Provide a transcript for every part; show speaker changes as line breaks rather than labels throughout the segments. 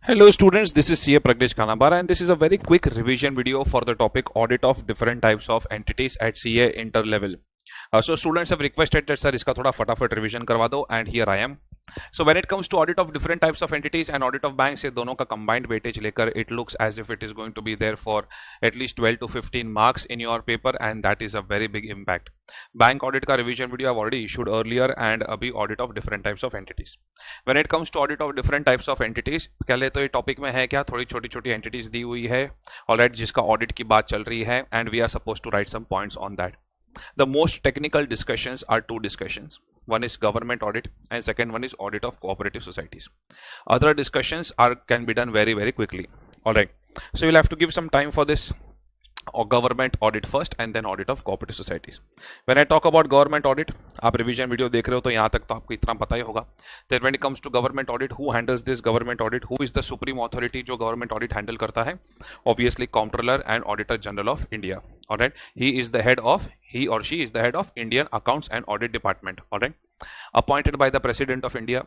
Hello students, this is CA Pragnesh Kanabara and this is a very quick revision video for the topic audit of different types of entities at CA inter-level. So students have requested that sir iska thoda फटाफट revision करवा दो and here I am. So when it comes to audit of different types of entities and audit of banks, ये दोनों का combined weightage लेकर it looks as if it is going to be there for at least 12 to 15 marks in your paper and that is a very big impact. Bank audit का revision video I've already issued earlier and अभी audit of different types of entities. When it comes to audit of different types of entities, पहले तो ये topic में है क्या, थोड़ी छोटी छोटी एंटिटीज दी हुई है ऑलराइट, जिसका ऑडिट की बात चल रही है and we are suppose to write some points on that. The most technical discussions are two discussions. One is government audit and second one is audit of cooperative societies. Other discussions can be done very quickly. Alright. So you'll have to give some time for this. Or government audit first and then audit of cooperative societies. When I talk about government audit, आप revision video देख रहे हो तो यहाँ तक तो आपको इतना पता ही होगा. Then when it comes to government audit, who handles this government audit? Who is the supreme authority जो government audit handle करता है? Obviously Comptroller and Auditor General of India. Alright, he or she is the head of Indian Accounts and Audit Department. Alright, appointed by the President of India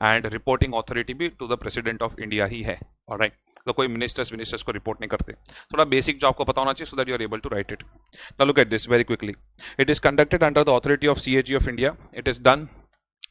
and reporting authority भी to the President of India ही है. Alright, तो कोई ministers को report नहीं करते. थोड़ा basic जो आपको पता होना चाहिए so that you are able to write it. Now look at this very quickly. It is conducted under the authority of CAG of India. It is done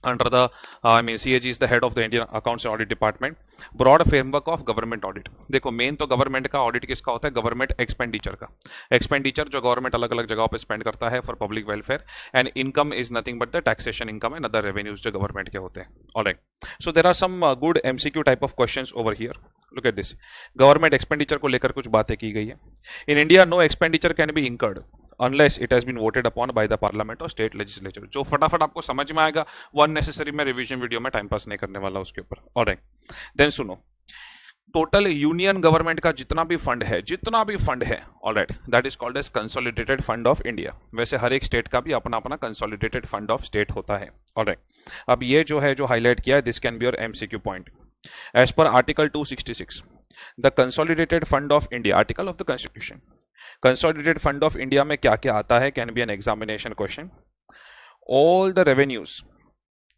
under the CAG is the head of the Indian Accounts and Audit Department. Broad framework of government audit. देखो main तो government का audit किसका होता है, government expenditure का. Expenditure जो government अलग अलग जगहों पे स्पेंड करता है for public welfare, and income is nothing but the taxation income and other revenues जो गवर्नमेंट के होते हैं. Alright, so there are some good MCQ type of questions over here. Look at this. Government expenditure को लेकर कुछ बातें की गई है. In India no expenditure can be incurred unless it has been voted upon by the parliament or state legislature. जो फटाफट आपको समझ में आएगा, वन नेसेसरी में रिवीजन वीडियो में टाइम पास नहीं करने वाला उसके ऊपर. ऑलराइट, देन सुनो. टोटल यूनियन गवर्नमेंट का जितना भी फंड है alright, that is called as consolidated fund of India. वैसे हर एक स्टेट का भी अपना अपना कंसोलिडेटेड फंड ऑफ स्टेट होता है. ऑलराइट, अब ये जो है जो हाईलाइट किया है, this can be your MCQ point. As per article 266, the consolidated fund of India, article of the constitution, consolidated fund of India में क्या क्या आता है, can be an examination question. All the revenues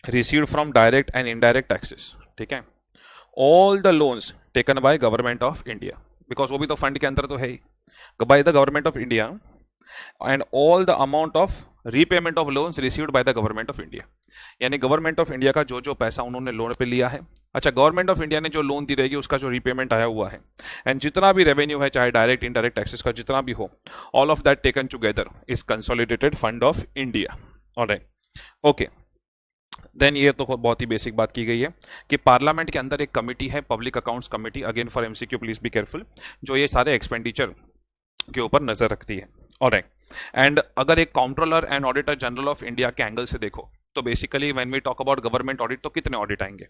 received from direct and indirect taxes, ठीक है. All the loans taken by government of India, because वो भी तो फंड के अंदर तो है ही, by the government of India, and all the amount of repayment of loans received by the government of India. यानी गवर्नमेंट ऑफ इंडिया का जो जो पैसा उन्होंने लोन पे लिया है, अच्छा गवर्नमेंट ऑफ इंडिया ने जो लोन दी रहेगी उसका जो रीपेमेंट आया हुआ है, एंड जितना भी रेवेन्यू है चाहे डायरेक्ट इनडायरेक्ट टैक्सेस का जितना भी हो, all of that taken together is consolidated fund of India. Alright, okay. Then ये तो बहुत ही बेसिक बात की गई है कि पार्लियामेंट के अंदर एक कमिटी है, public accounts committee, again for MCQ please be careful, जो ये सारे एक्सपेंडिचर के ऊपर नजर रखती है. ऑलराइट, एंड अगर एक controller and auditor general of India के एंगल से देखो तो basically when we talk about government audit तो कितने ऑडिट आएंगे,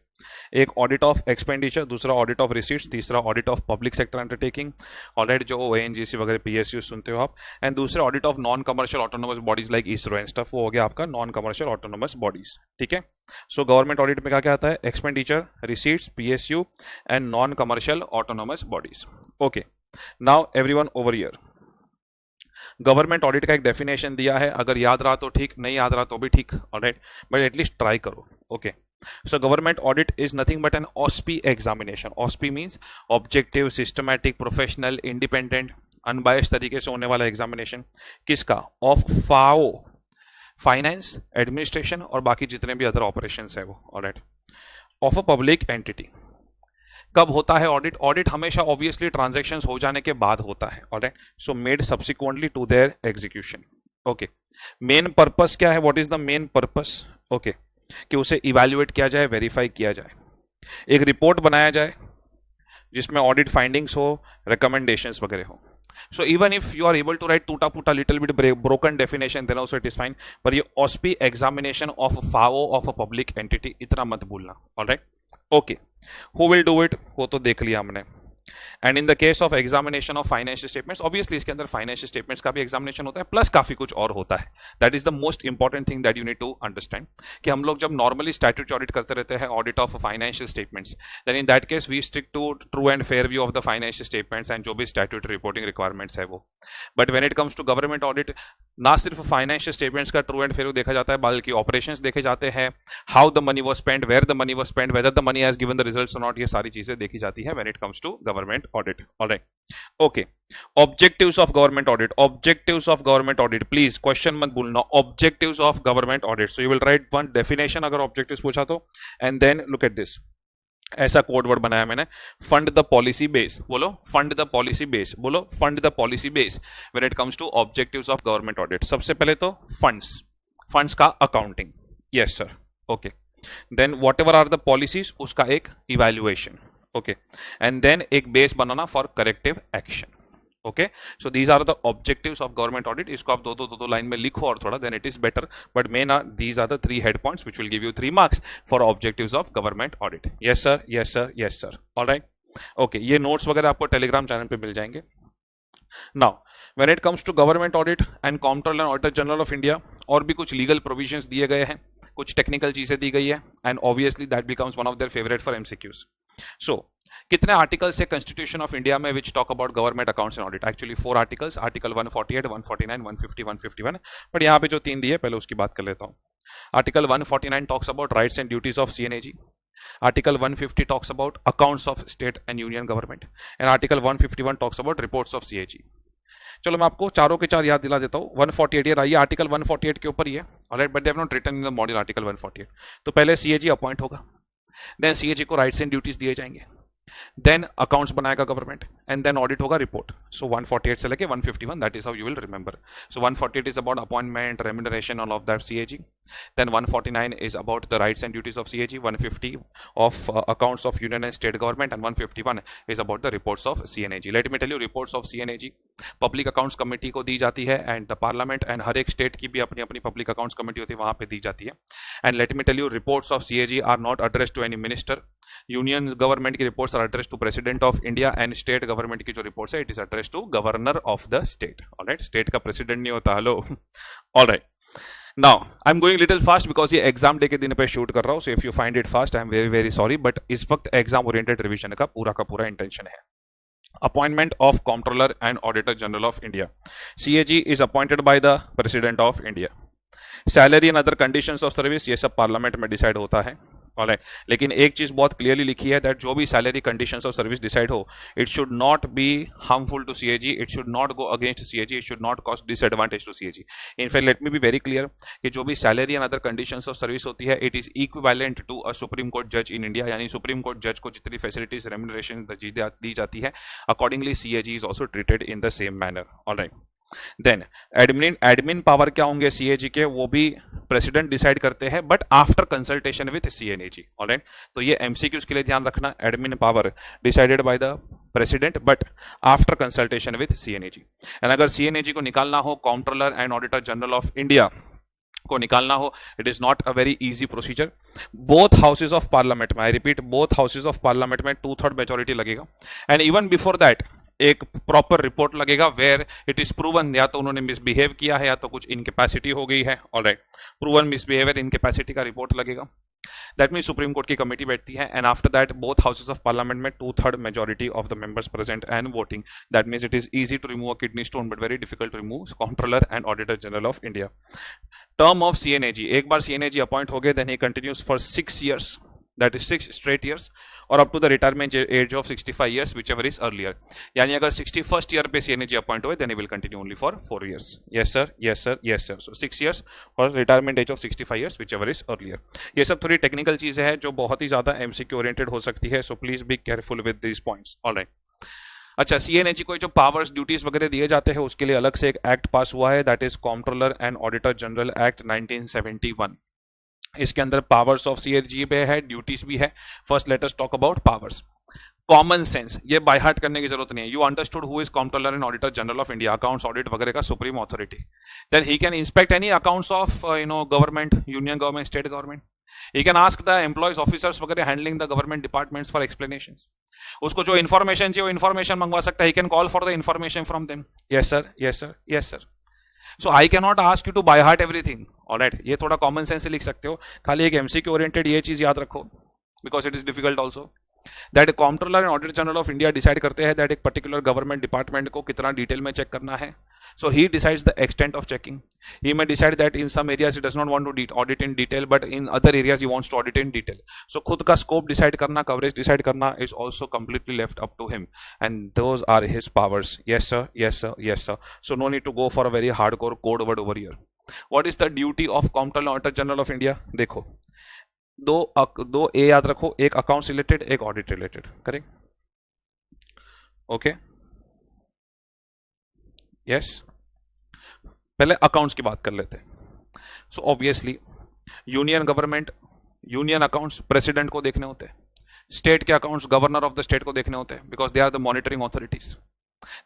एक ऑडिट ऑफ एक्सपेंडिचर, दूसरा ऑडिट ऑफ रिसीट्स, तीसरा audit of public sector undertaking, alright जो ONGC वगैरह PSU सुनते हो आप, एंड दूसरे audit of non commercial autonomous bodies like ISRO and stuff, वो हो गया आपका नॉन कमर्शियल ऑटोनोमस बॉडीज. ठीक है, सो गवर्नमेंट ऑडिट में क्या क्या आता है, expenditure, receipts, PSU and non commercial autonomous bodies. Okay, now everyone over here. Government audit का एक डेफिनेशन दिया है, अगर याद रहा तो ठीक, नहीं याद रहा तो भी ठीक, ऑलराइट, बट एटलीस्ट ट्राई करो. Okay, so government audit is nothing but an OSPI examination. OSPI means objective, systematic, professional, independent, unbiased तरीके से होने वाला एग्जामिनेशन. किसका? ऑफ FAO, फाइनेंस, एडमिनिस्ट्रेशन और बाकी जितने भी अदर ऑपरेशंस है वो. Alright, of a public entity. कब होता है ऑडिट? ऑडिट हमेशा ऑब्वियसली ट्रांजैक्शंस हो जाने के बाद होता है. Alright, so made subsequently to their execution. Okay, main purpose क्या है? What is the main purpose? Okay, कि उसे इवैल्यूएट किया जाए, वेरीफाई किया जाए, एक रिपोर्ट बनाया जाए जिसमें ऑडिट फाइंडिंग्स हो, रिकमेंडेशंस वगैरह हो. So even if you are able to write टूटा फूटा little bit broken definition, then also it is fine. पर ये OSPI examination of FAO of a public entity इतना मत भूलना. Alright, okay. Who will do it? वो तो देख लिया हमने. And in the case of examination of financial statements, obviously इसके अंदर फाइनेंशियल स्टेटमेंट्स का भी एग्जामिनेशन होता है, प्लस काफी कुछ और होता है. That is the most important thing that you need to understand, कि हम लोग जब नॉर्मली स्टैट्यूटरी ऑडिट करते रहते हैं, audit of financial statements, then in that case we stick to true and fair view of the financial statements and जो भी statutory reporting requirements है वो. But when it comes to government audit, ना सिर्फ financial statements का true and fair देखा जाता है, बल्कि ऑपरेशंस देखे जाते हैं, how the money was spent, where the money was spent, whether the money has given the results और नॉट, ये सारी चीजें देखी जाती है when it comes to government audit. Alright, okay. Objectives of government audit, objectives of government audit, please question मत भूलना, objectives of government audit. So you will write one definition अगर ऑब्जेक्टिव्स पूछा तो, and then look at this. ऐसा code word बनाया मैंने, fund the policy base, बोलो fund the policy base, बोलो fund the policy base when it comes to objectives of government audit. सबसे पहले तो फंड्स, फंड्स का accounting, yes sir, okay. Then whatever are the policies, उसका एक evaluation, okay. And then एक base बनाना for corrective action. Okay, so these are the objectives of government audit. इसको आप दो लाइन में लिखो और थोड़ा, then it is better, but main are these are the 3 head points which will give you 3 marks for objectives of government audit. Yes sir, yes sir, yes sir. Alright, okay. ये notes वगैरह आपको Telegram channel पे मिल जाएंगे. Now when it comes to government audit and controller and auditor general of India, और भी कुछ legal provisions दिए गए हैं, कुछ टेक्निकल चीजें दी गई है, and obviously that becomes one of their favourite for MCQs. So कितने आर्टिकल्स है कॉन्स्टिट्यूशन ऑफ इंडिया में which talk about government accounts and audit? Actually 4 articles, article 148, 149, 150, 151, but यहाँ पे जो 3 दिए पहले उसकी बात कर लेता हूँ. Article 149 talks about rights and duties of CNAG. Article 150 talks about accounts of state and union government, and article 151 talks about reports of CAG. चलो मैं आपको चारों के चार याद दिला देता हूँ. 148 ये रही, आर्टिकल 148 के ऊपर ही है, alright, but they have not written in the module article 148. तो पहले सीएजी अपॉइंट होगा, देन सीएजी को राइट्स एंड ड्यूटीज दिए जाएंगे, देन अकाउंट्स बनाएगा गवर्नमेंट, एंड देन ऑडिट होगा, रिपोर्ट. सो 148 से लेके 151, that is how you will remember. So 148 is about appointment, remuneration, all of that CAG. Then 149 is about the rights and duties of CAG, 150 of accounts of union and state government, and 151 is about the reports of CNAG. Let me tell you, reports of CNAG public accounts committee को दी जाती है, and the parliament and हर एक state की भी अपनी अपनी public accounts committee होती है, वहां पे दी जाती है. And let me tell you, reports of CAG are not address to any minister. Union government की reports are address to president of India, and state government की जो रिपोर्ट्स है it is address to governor of the state. Alright, state का president नहीं होता, hello. Alright, now I am going little fast because ये exam day के दिन पे शूट कर रहा हूं, so if you find it fast I am very very sorry, but इस वक्त एग्जाम ओरिएंटेड रिवीजन का पूरा इंटेंशन है. Appointment of controller and auditor general of India. CAG is appointed by the president of India. Salary and other conditions of service ये सब parliament में decide होता है, ऑलराइट. लेकिन एक चीज बहुत क्लियरली लिखी है दैट जो भी salary conditions of service decide हो, it should not be harmful to CAG, it should not go against CAG, it should not cause disadvantage to CAG. In fact let me be very clear कि जो भी salary and other conditions of service होती है, it is equivalent to a supreme court जज in India. यानी supreme court जज को जितनी फैसिलिटीज, रेम्यूनरेशन दी जाती है, accordingly CAG is also treated in the same manner, alright. Then admin power क्या होंगे CAG के, वो भी प्रेसिडेंट डिसाइड करते हैं, but after consultation with CNAG, alright. तो ये MCQs के लिए ध्यान रखना, admin power decided by the president but after consultation with CNAG. And अगर CNAG को निकालना हो, controller and auditor general of India को निकालना हो, it is not a very easy procedure. Both houses of parliament में, I repeat, both houses of parliament में 2/3 majority लगेगा, एंड इवन बिफोर दैट एक प्रॉपर रिपोर्ट लगेगा वेयर इट इज प्रूवन या तो उन्होंने मिसबिहेव किया है या तो कुछ इनकेपेसिटी हो गई है, ऑलराइट. प्रूवन मिसबिहेवियर, इनकेपेसिटी का रिपोर्ट लगेगा. दैट मीन सुप्रीम कोर्ट की कमेटी बैठती है, and after that both houses of parliament में 2/3 majority of the members present and voting. That means it is easy to remove a kidney stone but very difficult to remove controller and auditor general of India. Term of CNAG, एक बार CNAG appoint हो गए, then he continues for 6 years, that is 6 straight years, और up to the retirement age of 65 years whichever is earlier. यानी अगर 61st year पे CNAG appoint हुए, then he will continue only for 4 years. Yes sir, yes sir, yes sir. So 6 years और retirement age of 65 years whichever is earlier. ये सब थोड़ी technical चीजें हैं जो बहुत ही ज्यादा MCQ ओरिएंटेड हो सकती है, सो please be careful with these points, alright. अच्छा, CNAG को जो पावर्स ड्यूटीज वगैरह दिए जाते हैं उसके लिए अलग से एक एक्ट पास हुआ है, that is controller and auditor general act 1971. इसके अंदर पावर्स ऑफ CAG पे है, ड्यूटीज भी है. First let us talk about powers. Common sense, ये बाय हार्ट करने की जरूरत नहीं है. You understood who is controller and auditor general of India, accounts audit वगैरह का supreme authority. Then he can inspect any accounts of government, union government, state government. He can ask the employees, officers वगैरह handling the government departments for explanations. उसको जो information चाहिए वो information मंगवा सकता है. He can call for the information from them. Yes sir, yes sir, yes sir. So I cannot ask you to by heart everything. Alright, ये थोड़ा common sense से लिख सकते हो. खाली एक MCQ ओरिएंटेड ये चीज याद रखो, because it is difficult also. That comptroller and auditor general of India decide करते हैं दैट एक पर्टिकुलर गवर्नमेंट डिपार्टमेंट को कितना डिटेल में चेक करना है. So he decides the extent of checking. He may decide that in some areas he does not want to audit in detail, but in other areas he wants to audit in detail. So खुद का scope decide करना, coverage decide करना is also completely left up to him, and those are his powers. Yes sir, yes sir, yes sir. So no need to go for a very hardcore code word over here. What is the duty of Comptroller Auditor General of India? देखो, दो ए याद रखो, एक accounts related, एक audit related. Correct? Okay, yes. पहले accounts की बात कर लेते हैं. सो obviously union government, union accounts president को देखने होते हैं. स्टेट के accounts governor of the state को देखने होते हैं, because they are the monitoring authorities.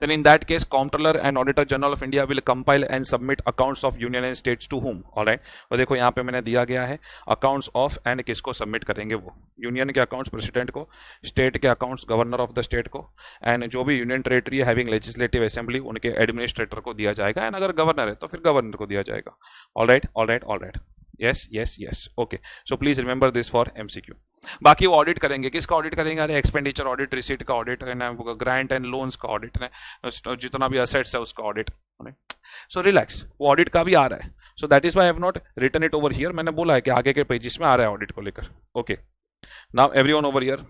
Then in that case, Comptroller and Auditor General of India will compile and submit accounts of union and states to whom? All right. और देखो यहाँ पे मैंने दिया गया है accounts of and किसको submit करेंगे वो. यूनियन के अकाउंट्स प्रेसिडेंट को, स्टेट के accounts governor of the state को, एंड जो भी यूनियन टेरेटरी है हैविंग लेजिस्लेटिव असेंबली उनके एडमिनिस्ट्रेटर को दिया जाएगा, एंड अगर गवर्नर है तो फिर गवर्नर को दिया जाएगा. All right, all right, all right. Yes yes yes. Okay, so please remember this for MCQ. बाकी वो ऑडिट करेंगे, किसका ऑडिट करेंगे? अरे एक्सपेंडिचर ऑडिट, रिसीट का ऑडिट, ग्रांट एंड लोन्स का ऑडिट, जितना भी असेट्स है उसका ऑडिट. सो रिलैक्स, वो ऑडिट का भी आ रहा है. So that is why I have not written it over here. मैंने बोला है कि आगे के पेजेस में आ रहा है ऑडिट को लेकर. Okay, now everyone over here,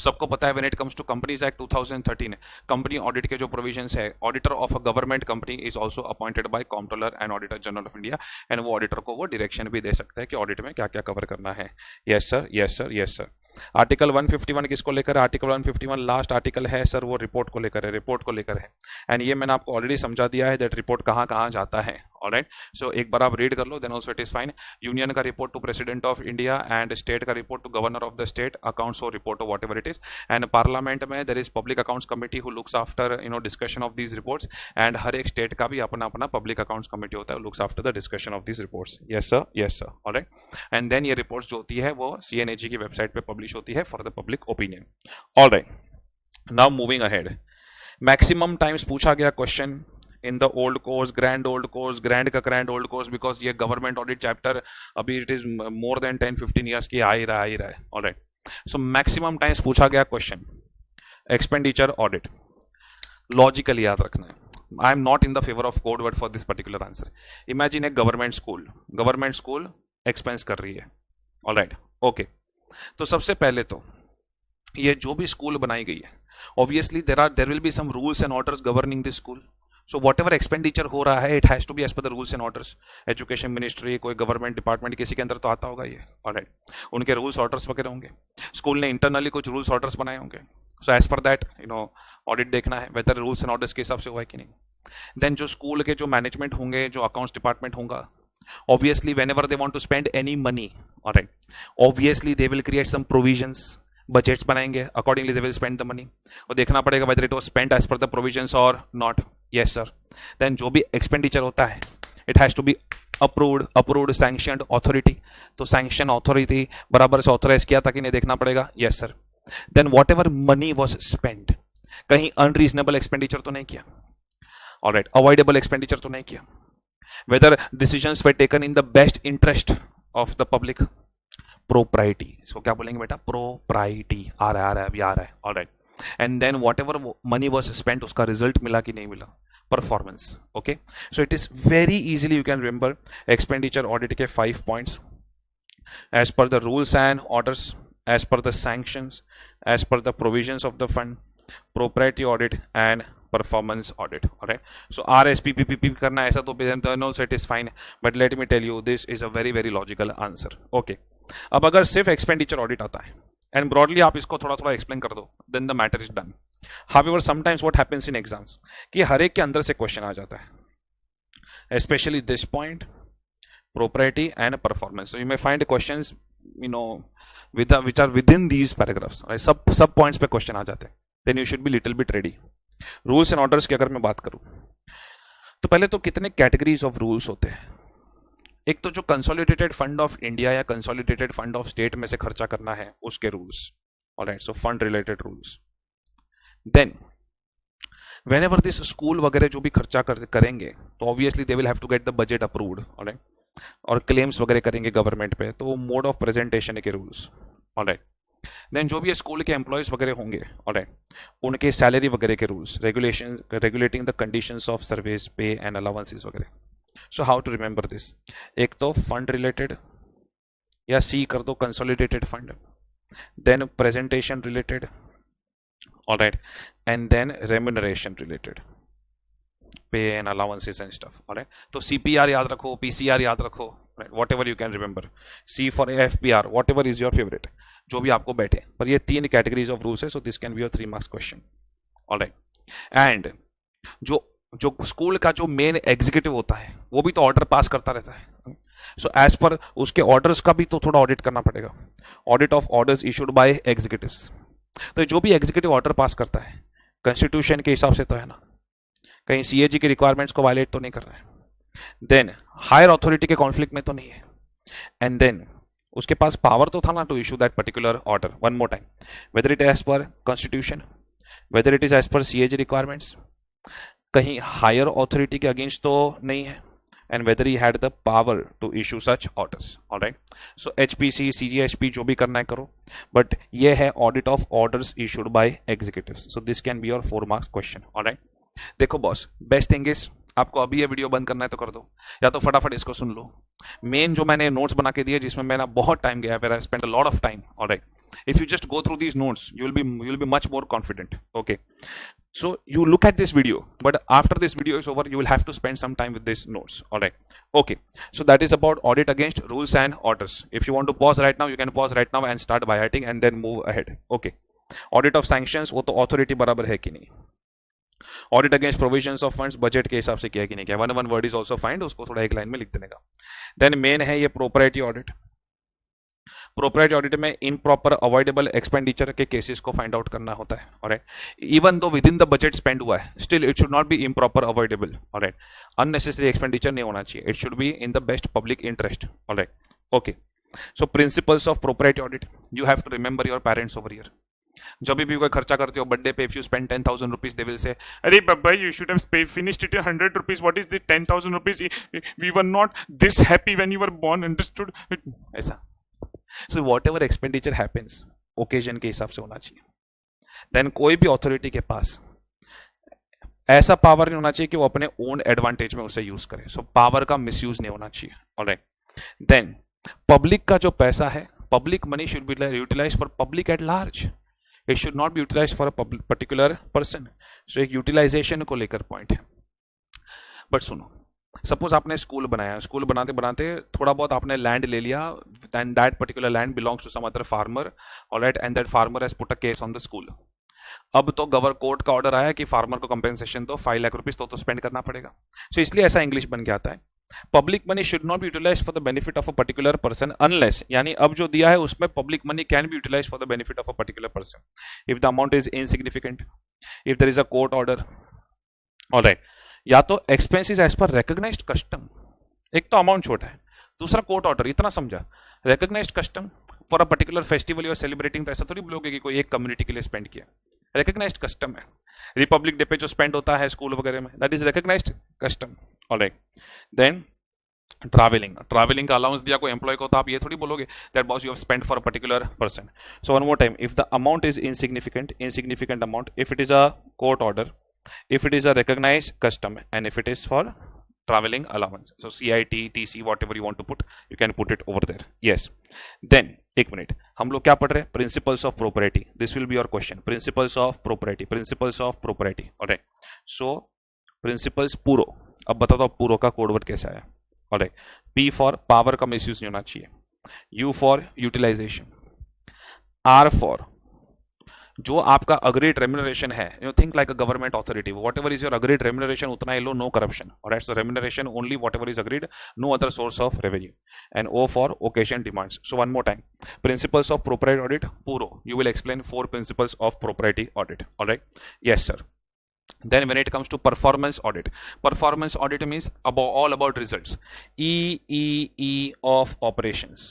सबको पता है when it comes to companies act 2013 company audit के जो प्रोविजंस है, auditor of a government company is also appointed by comptroller and auditor general of India, and वो auditor को वो direction भी दे सकता है कि ऑडिट में क्या क्या कवर करना है. Yes sir, yes sir, yes sir. Article 151 किसको लेकर है? आर्टिकल 151 लास्ट आर्टिकल है सर, वो रिपोर्ट को लेकर है, रिपोर्ट को लेकर है. एंड ये मैंने आपको ऑलरेडी समझा दिया है दैट रिपोर्ट कहाँ कहाँ जाता है. ऑलराइट, सो एक बार आप रीड कर लो, then also it is fine. Union का report to president of India, and state का report to governor of the state, accounts और report whatever it is. And parliament में there is public accounts committee who looks after discussion of these reports, and हर एक state का भी अपना अपना public accounts committee होता है, looks after the discussion of these reports. Yes sir, yes sir. Alright, and then ये reports जो होती है वो CNAG की वेबसाइट पे पब्लिश होती है for the public opinion. Alright, now moving ahead. Maximum times पूछा गया question in the old course, grand old course, grand का ग्रैंड ओल्ड कोर्स, बिकॉज ये गवर्नमेंट ऑडिट चैप्टर अभी it is more than 10-15 years की आ ही रहा है. Alright, so maximum times पूछा गया क्वेश्चन एक्सपेंडिचर ऑडिट. लॉजिकली याद रखना है. I am not in the favour of code word for this particular answer. Imagine A government school expense कर रही है. Alright, okay. तो सबसे पहले तो ये जो भी स्कूल बनाई गई है, obviously there will be some rules and orders governing this school. So whatever expenditure हो रहा है it has to be as per the rules and orders. Education ministry, कोई गवर्नमेंट डिपार्टमेंट, किसी के अंदर तो आता होगा ये. ऑलराइट, उनके रूल्स ऑर्डर्स वगैरह होंगे. स्कूल ने इंटरनली कुछ रूल्स ऑर्डर्स बनाए होंगे. So as per that audit देखना है वेदर रूल्स एंड ऑर्डर्स के हिसाब से हुआ है कि नहीं. देन जो स्कूल के जो मैनेजमेंट होंगे, जो अकाउंट्स डिपार्टमेंट होगा, obviously whenever they want to spend any money, all right, obviously they will create some provisions, budgets बनाएंगे, accordingly they will spend the money. और देखना पड़ेगा whether it was spent as per the provisions or not. Yes sir. Then जो भी expenditure होता है it has to be approved sanctioned authority. तो sanction authority बराबर से authorize किया था कि नहीं देखना पड़ेगा. Yes sir. Then whatever money was spent, कहीं unreasonable expenditure तो नहीं किया. All right, avoidable expenditure तो नहीं किया. Whether decisions were taken in the best interest of the public. Propriety, इसको क्या बोलेंगे बेटा? Propriety. आ रहा है अभी आ रहा है. Alright, and then whatever money was spent उसका result मिला कि नहीं मिला? Performance. Okay, so it is very easily you can remember expenditure audit के 5 points as per the rules and orders, as per the sanctions, as per the provisions of the fund, propriety audit and performance audit. Alright, so RSPPPP करना ऐसा तो then also it is fine, but let me tell you this is a very very logical answer. Okay, अब अगर सिर्फ expenditure audit आता है and broadly आप इसको थोड़ा थोड़ा एक्सप्लेन कर दो, then the matter is done. However sometimes what happens in exams कि हर एक के अंदर से क्वेश्चन आ जाता है, specially this point propriety and performance. So you may find questions which are within these paragraphs. सब पॉइंट्स पे क्वेश्चन आ जाते हैं. Then you should be little bit ready. Rules and orders की अगर मैं बात करूं तो पहले तो कितने कैटेगरीज ऑफ रूल्स होते हैं. एक तो जो कंसोलिडेटेड फंड ऑफ इंडिया या कंसोलिडेटेड फंड ऑफ स्टेट में से खर्चा करना है उसके rules. Alright, so fund related rules. Then whenever this school वगैरह जो भी खर्चा करेंगे तो obviously they will have to get the budget approved. Alright, और क्लेम्स वगैरह करेंगे गवर्नमेंट पे तो मोड ऑफ प्रेजेंटेशन के रूल्स. ऑलराइट, देन जो भी स्कूल के एम्प्लॉयज वगैरह होंगे, ऑलराइट, उनके सैलरी वगैरह के rules, regulation, regulating the conditions of service, pay and allowances वगैरह. So how to remember this? एक तो फंड रिलेटेड, या सी कर दो consolidated fund, then presentation related, alright, and then remuneration related, pay and allowances and stuff, alright. तो CPR याद रखो, PCR याद रखो, whatever you can remember. C for FPR, whatever is your favourite, जो भी आपको बैठे. पर ये 3 कैटेगरीज ऑफ रूल्स है, सो this can be your 3 marks question, alright. And जो जो स्कूल का जो मेन एग्जीक्यूटिव होता है वो भी तो ऑर्डर पास करता रहता है. सो एज पर उसके ऑर्डर्स का भी तो थोड़ा ऑडिट करना पड़ेगा. Audit of orders issued by executives. तो जो भी एग्जीक्यूटिव ऑर्डर पास करता है कॉन्स्टिट्यूशन के हिसाब से तो है ना, कहीं सीएजी की रिक्वायरमेंट्स को वायलेट तो नहीं कर रहा है, देन हायर अथॉरिटी के कॉन्फ्लिक्ट में तो नहीं है, एंड देन उसके पास पावर तो था ना to issue that particular order. One more time, whether it as per constitution, whether it is as per CAG requirements, कहीं हायर अथॉरिटी के अगेंस्ट तो नहीं है, and whether he had the power to issue such orders, alright. So HPC, CGHP जो भी करना है करो, बट ये है audit of orders issued by executives. So this can be your 4 marks question, alright. देखो बॉस, बेस्ट थिंग इज आपको अभी ये वीडियो बंद करना है तो कर दो, या तो फटाफट इसको सुन लो. मेन जो मैंने नोट्स बना के दिए जिसमें मेरा बहुत टाइम गया, where I spent a lot of time, alright. If you just go through these notes you will be much more confident. Okay, so you look at this video, but after this video is over you will have to spend some time with these notes, all right. Okay, so that is about audit against rules and orders. If you want to pause right now you can pause right now and start by writing and then move ahead. Okay, audit of sanctions, वो तो authority बराबर है कि नहीं. Audit against provisions of funds, budget के हिसाब से किया कि नहीं किया. one word is also fine, उसको थोड़ा एक लाइन में लिख देने का. Then main है ये propriety audit. प्रोप्राइटी ऑडिट में इनप्रॉपर अवॉइडेबल एक्सपेंडिचर के केसेस को फाइंड आउट करना होता है, alright. Even though within the budget spend हुआ है, still it should not be improper avoidable, alright. Unnecessary expenditure नहीं होना चाहिए, it should be in the best public interest, alright. Okay, so principles of propriety audit, you have to remember your parents over here. जब भी कोई खर्चा करते हो birthday पे, if you spend 10,000 rupees, they will say, अरे बाबा you should have finished it in 100 rupees, what is this 10,000 rupees, we were not this happy when you were born, understood. ऐसा. So whatever expenditure happens occasion के हिसाब से होना चाहिए. Then कोई भी अथॉरिटी के पास ऐसा पावर नहीं होना चाहिए कि वो अपने ओन एडवांटेज में उसे यूज करे. सो पावर का मिसयूज नहीं होना चाहिए, ऑलराइट. देन पब्लिक का जो पैसा है, public money should be utilise for public at large, it should not be utilise for a particular person. So एक यूटिलाइजेशन को लेकर पॉइंट है. बट सुनो, सपोज आपने स्कूल बनाया, स्कूल बनाते बनाते थोड़ा बहुत आपने लैंड ले लिया, and that particular land belongs to some other farmer, alright, and that farmer has put a case on the school. अब तो कोर्ट का ऑर्डर आया कि फार्मर को कंपेंसेशन दो 5 लाख रुपीज तो स्पेंड करना पड़ेगा. सो इसलिए ऐसा इंग्लिश बन के आता है, public money should not be utilise for the benefit of a particular person unless, यानी अब जो दिया है उसमें public money can be utilise for the benefit of a particular person if the amount is insignificant, if there is a court order, alright. या तो expenses as per recognised custom, एक तो अमाउंट छोटा है, दूसरा कोर्ट ऑर्डर, इतना समझा. Recognised custom for a particular festival you are celebrating, तो ऐसा थोड़ी बोलोगे कि कोई एक कम्युनिटी के लिए स्पेंड किया. रिकॉग्नाइज्ड कस्टम है. रिपब्लिक डे पे जो स्पेंड होता है स्कूल वगैरह में, that is recognised custom, alright. Then travelling का अलाउंस दिया कोई एम्प्लॉय को, तो आप ये थोड़ी बोलोगे that boss you have spend for a particular person. So one more time, if the amount is insignificant amount, if it is a court order, if it is a recognized custom, and if it is for traveling allowance, so CIT, TC, whatever you want to put, you can put it over there. Yes. Then एक minute, हम लोग क्या पढ़ रहे हैं? Principles of property. This will be your question. Principles of property, principles of property, alright. So principles पूरो, अब बता दो पूरो का कोडवर्ड कैसा है, ऑलराइट. P फॉर पावर का मिसयूज नहीं होना चाहिए, U for utilisation, R for जो आपका अग्रीड रेम्यूनरेशन है, you think like a government authority, whatever is your agreed remuneration उतना ही लो, no corruption, alright. So remuneration only whatever is agreed, no other source of revenue. And O for occasion demands. So one more time, principles of propriety audit पूरो, you will explain 4 principles of propriety audit, all right. Yes sir. Then when it comes to performance audit means all about results. E of operations,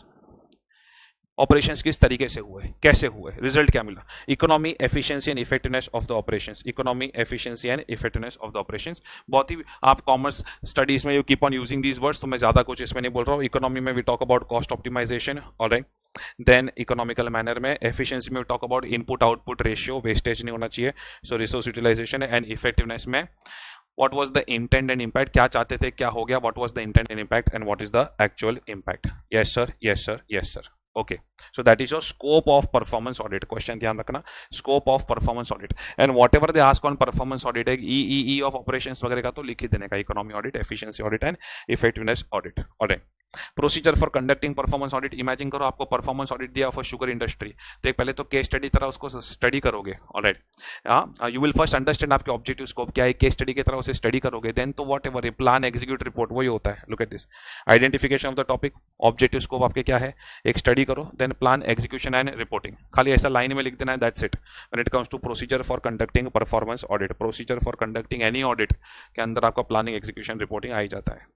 operations किस तरीके से हुए, कैसे हुए, result क्या मिला, economy, efficiency and effectiveness of the operations, economy, efficiency and effectiveness of the operations. बहुत ही आप कॉमर्स स्टडीज में you keep on using these words, तो मैं ज्यादा कुछ इसमें नहीं बोल रहा हूँ। इकोनॉमी में we talk about cost optimisation, alright. Then economical manner में, एफिशिएंसी में we talk about input output ratio, wastage नहीं होना चाहिए, so resource utilisation. And effectiveness में what was the intent and impact, क्या चाहते थे, क्या हो गया, what was the intent and impact and what is the actual impact. Yes sir, yes sir, yes sir. Okay, so that is your scope of performance audit. Question ध्यान रखना, scope of performance audit, and whatever they ask on performance audit है, E of operations वगैरह का तो लिख ही देने का, economy audit, efficiency audit and effectiveness audit. Alright. Procedure for conducting performance audit, imagine करो आपको परफॉर्मेंस ऑडिट दिया फॉर शुगर इंडस्ट्री, तो एक पहले तो केस स्टडी तरह उसको स्टडी करोगे, alright. You will first understand आपके ऑब्जेक्टिव स्कोप क्या है, केस स्टडी की तरह उसे स्टडी करोगे, देन तो whatever plan execute report वही होता है। Look at this, identification of the topic, objective scope आपके क्या है, एक स्टडी करो, then plan execution and reporting, खाली ऐसा लाइन में लिख देना है, that's it. When it comes to procedure for conducting performance audit, procedure for conducting any audit के अंदर आपका प्लानिंग, एग्जीक्यूशन, रिपोर्टिंग आ ही जाता है।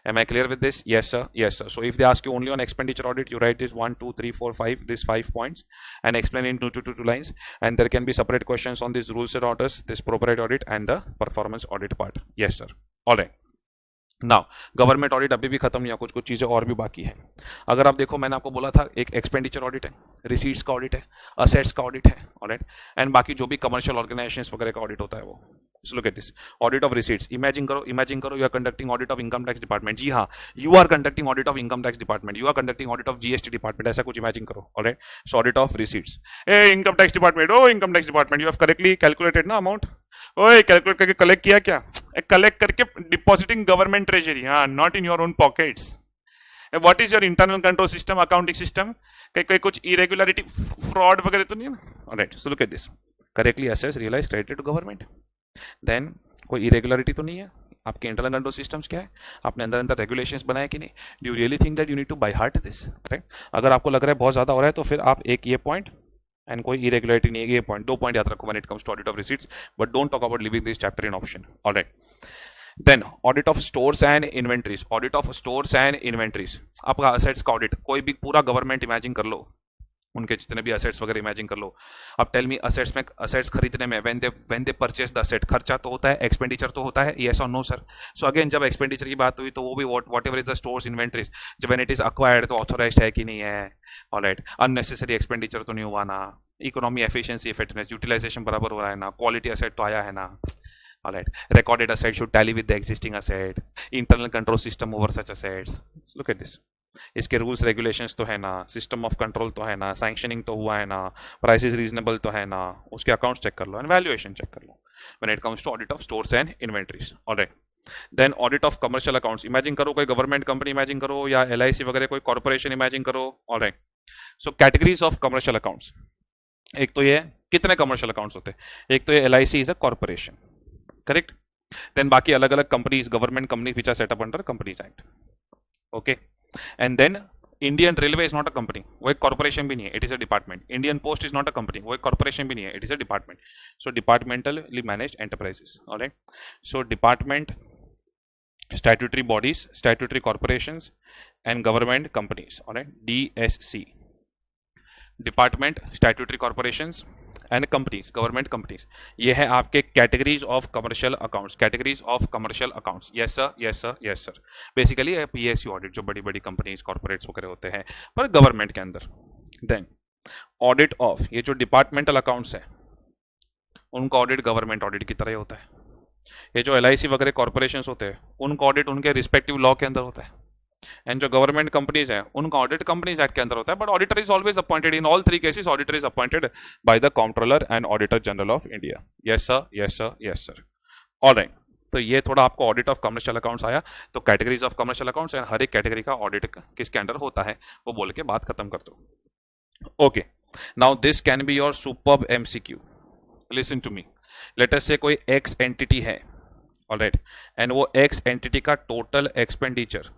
Am I clear with this? Yes sir, yes sir. So if they ask you only on expenditure audit, you write this 1 2 3 4 5, these 5 points and explain in two lines, and there can be separate questions on these rules and orders, this proprietary audit and the performance audit part. Yes sir. All right. Now government audit अभी भी खत्म नहीं हुआ, कुछ कुछ चीजें और भी बाकी हैं। अगर आप देखो, मैंने आपको बोला था एक एक्सपेंडिचर ऑडिट है, रिसीट्स का ऑडिट है, असेट्स का ऑडिट है, ऑलराइट, एंड बाकी जो भी कमर्शियल ऑर्गेनाइजेशंस वगैरह का ऑडिट होता है वो। Look at this, audit of receipts, imagine करो you are conducting audit of income tax department. जी हाँ, you are conducting audit of income tax department, you are conducting audit of GST department, ऐसा कुछ imagine करो, alright. So audit of receipts, a income tax department, oh income tax department, you have correctly calculated ना amount, ओए calculate करके collect किया क्या, collect करके depositing government treasury, हाँ, not in your own pockets. What is your internal control system, accounting system, कहीं कुछ irregularity, fraud वगैरह तो नहीं है ना, alright. So look at this, correctly assess, realise, credited to government, then कोई इरेगुलरिटी तो नहीं है, आपके इंटरनल कंट्रोल सिस्टम्स क्या है, आपने अंदर अंदर रेगुलेशंस बनाए कि नहीं, do you really think that you need to by heart this, right. अगर आपको लग रहा है बहुत ज्यादा हो रहा है तो फिर आप एक ये पॉइंट एंड कोई इरेगुलरिटी नहीं है, ये पॉइंट, 2 पॉइंट याद रखो when it comes to audit of receipts, but don't talk about leaving this chapter in option, alright. Then audit of stores and inventories, audit of stores and inventories, आपका assets का audit, कोई भी पूरा government imagine कर लो, उनके जितने भी assets वगैरह इमेजिन कर लो। अब टेल मी, असेट्स खरीदने में when they purchase the asset, खर्चा तो होता है, एक्सपेंडिचर तो होता है, यस और नो सर। सो अगेन जब एक्सपेंडिचर की बात हुई तो वो भी what ever is the stores inventories, जब व्हेन इट इज एक्वायर्ड तो ऑथोराइज्ड है कि नहीं है, ऑलराइट, अननेसेसरी एक्सपेंडिचर तो नहीं हुआ ना, इकोनॉमी, एफिशिएंसी, इफेक्टिवनेस, यूटिलाइजेशन बराबर हो रहा है ना, क्वालिटी असेट तो आया है ना, alright, recorded asset should tally with the existing asset, internal control system over such assets. Look at this, इसके रूल्स रेगुलेशंस तो है ना, सिस्टम ऑफ कंट्रोल तो है ना, सैंक्शनिंग तो हुआ है ना, प्राइसेस रीजनेबल तो है ना, उसके अकाउंट्स चेक कर लो एंड वैल्यूएशन चेक कर लो when it comes to audit of stores and inventories, alright. Then audit of commercial accounts, imagine करो कोई गवर्नमेंट कंपनी इमेजिन करो, या एलआईसी वगैरह कोई कॉर्पोरेशन इमेजिन करो, alright. So categories of commercial accounts, एक तो ये कितने कमर्शियल अकाउंट्स होते हैं, एक तो ये LIC is a corporation, correct. Then बाकी अलग अलग companies, government company which are set up under companies act, okay. And then Indian railway is not a company, वो एक कॉर्पोरेशन भी नहीं है, it is a department. Indian post is not a company, वो एक कॉर्पोरेशन भी नहीं है, it is a department. So departmentally managed enterprises, alright. So department, statutory bodies, statutory corporations and government companies, alright, DSC, department, statutory corporations and companies, government companies, ये है आपके categories of commercial accounts, categories of commercial accounts. Yes sir, yes sir, yes sir. Basically PSU audit, जो बड़ी बड़ी companies, corporates वगैरह होते हैं पर गवर्नमेंट के अंदर। देन ऑडिट ऑफ ये जो डिपार्टमेंटल अकाउंट्स है, उनका ऑडिट गवर्नमेंट ऑडिट की तरह होता है। ये जो एलआईसी वगैरह कॉर्पोरेशन होते हैं, उनका ऑडिट उनके रिस्पेक्टिव लॉ के अंदर होता है, एंड जो गवर्नमेंट कंपनीज है उनका ऑडिट कंपनीज एक्ट के अंदर होता है, but auditor is always appointed in all 3 cases, auditor is appointed by the controller and auditor general of India. Yes sir, yes sir, yes sir, alright. तो ये थोड़ा आपको ऑडिट ऑफ कमर्शियल अकाउंट्स आया, तो categories of commercial accounts and हर एक category का audit किसके अंडर होता है वो बोल के बात खत्म कर दो, okay. Now this can be your superb MCQ, listen to me. Let us say कोई एक्स एंटिटी है, ऑलराइट, एंड वो एक्स एंटिटी का total expenditure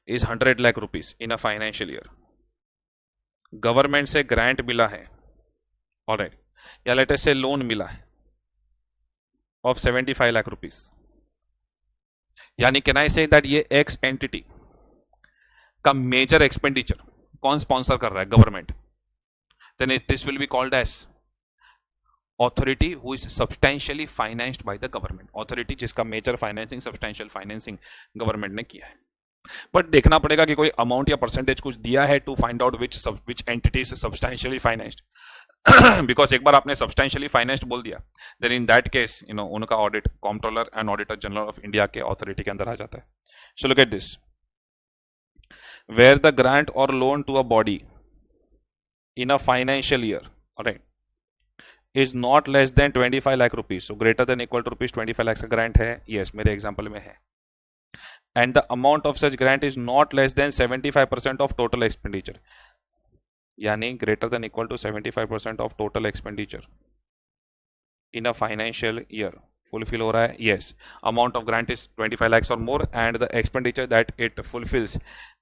is 100 lakh rupees in a financial year. Government से ग्रांट मिला है, alright, या let us से loan मिला है ऑफ 75 लाख रुपीस, यानी कैन आई से दैट ये एक्स एंटिटी का मेजर एक्सपेंडिचर कौन स्पॉन्सर कर रहा है? Government. Then this will be called as authority who is substantially financed by the government. Authority जिसका major financing, substantial financing government ने किया है. बट देखना पड़ेगा कि कोई अमाउंट या परसेंटेज कुछ दिया है to find out which entity is substantially financed. Because एक बार आपने सब्सटेंशियली फाइनेंस्ड बोल दिया, देन इन दैट केस उनका audit comptroller and auditor general of India के ऑथोरिटी के अंदर आ जाता है. So look at this. Where the grant और loan to a body in a financial year, alright, is not less than 25 lakh rupees, so greater than equal to rupees 25 lakhs का grant है. yes, मेरे example में है. and the amount of such grant is not less than 75% of total expenditure, यानी greater than equal to 75% of total expenditure in a financial year. fulfill हो रहा है? yes. amount of grant is 25 lakhs or more and the expenditure that it fulfills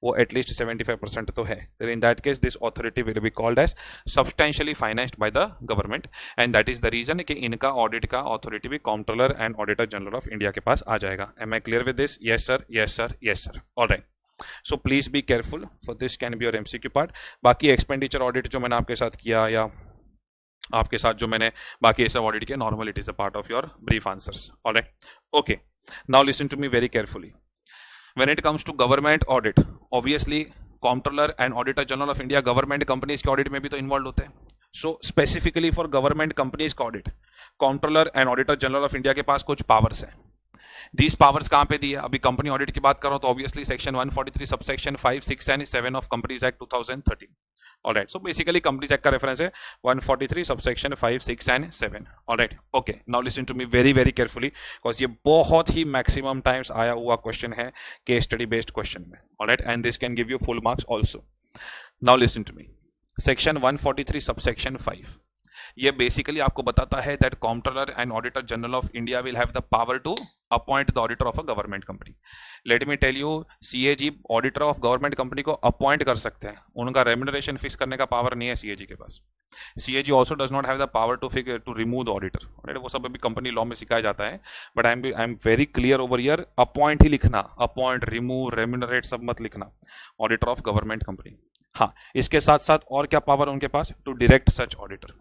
वो at least 75% तो है. then in that case this authority will be called as substantially financed by the government and that is the reason कि इनका audit का authority भी comptroller and auditor general of India के पास आ जाएगा. am I clear with this? yes sir, yes sir, yes sir. all right. so please be careful for this can be your MCQ part. बाकी expenditure audit जो मैंने आपके साथ किया या आपके साथ जो मैंने बाकी ये सब ऑडिट किया, normal it is a part of your brief answers. Alright, okay. Now listen to me very carefully. When it comes to government audit, obviously comptroller and auditor general of India government companies के audit में भी तो involve होते हैं. So specifically for government companies का audit, comptroller and auditor general of India के पास कुछ पावर्स हैं. दीज पावर्स कहां पे दी है? अभी कंपनी ऑडिट की बात कर रहा हूं तो obviously section 143 subsection 5, 6 and 7 of companies act 2013. Alright, so basically Companies Act का रेफरेंस है 143 subsection 5, 6 and 7. Alright, okay. Now listen to me very very carefully because ये बहुत ही मैक्सिमम टाइम्स आया हुआ क्वेश्चन है केस स्टडी बेस्ड क्वेश्चन में. Alright, and this can give you full marks also. Now listen to me. Section 143 subsection 5 ये basically आपको बताता है that comptroller and auditor general of India will have the power to appoint the auditor of a government company. Let me tell you, CAG auditor of government company को appoint कर सकते हैं, उनका remuneration fix करने का power नहीं है CAG के पास. CAG also does not have the power to remove the auditor. वो सब अभी कंपनी लॉ में सिखाया जाता है, but I am very clear over here. Appoint ही लिखना, अपॉइंट, रिमूव, रेम्युनरेट सब मत लिखना. Auditor of government company. हाँ, इसके साथ साथ और क्या पावर उनके पास? To direct such auditor.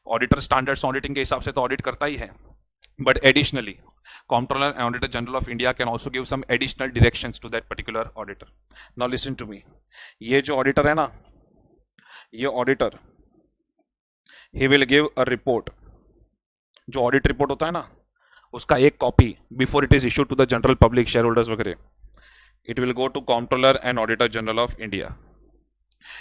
Auditor standards auditing के हिसाब से तो ऑडिट करता ही है, but additionally comptroller and auditor general of India can also give some additional directions to that particular auditor. Now listen to me. ये जो ऑडिटर है ना, ये auditor he will give a report. जो ऑडिट रिपोर्ट होता है ना, उसका एक copy before it is issued to the general public, share holders वगैरह, it will go to comptroller and auditor general of India.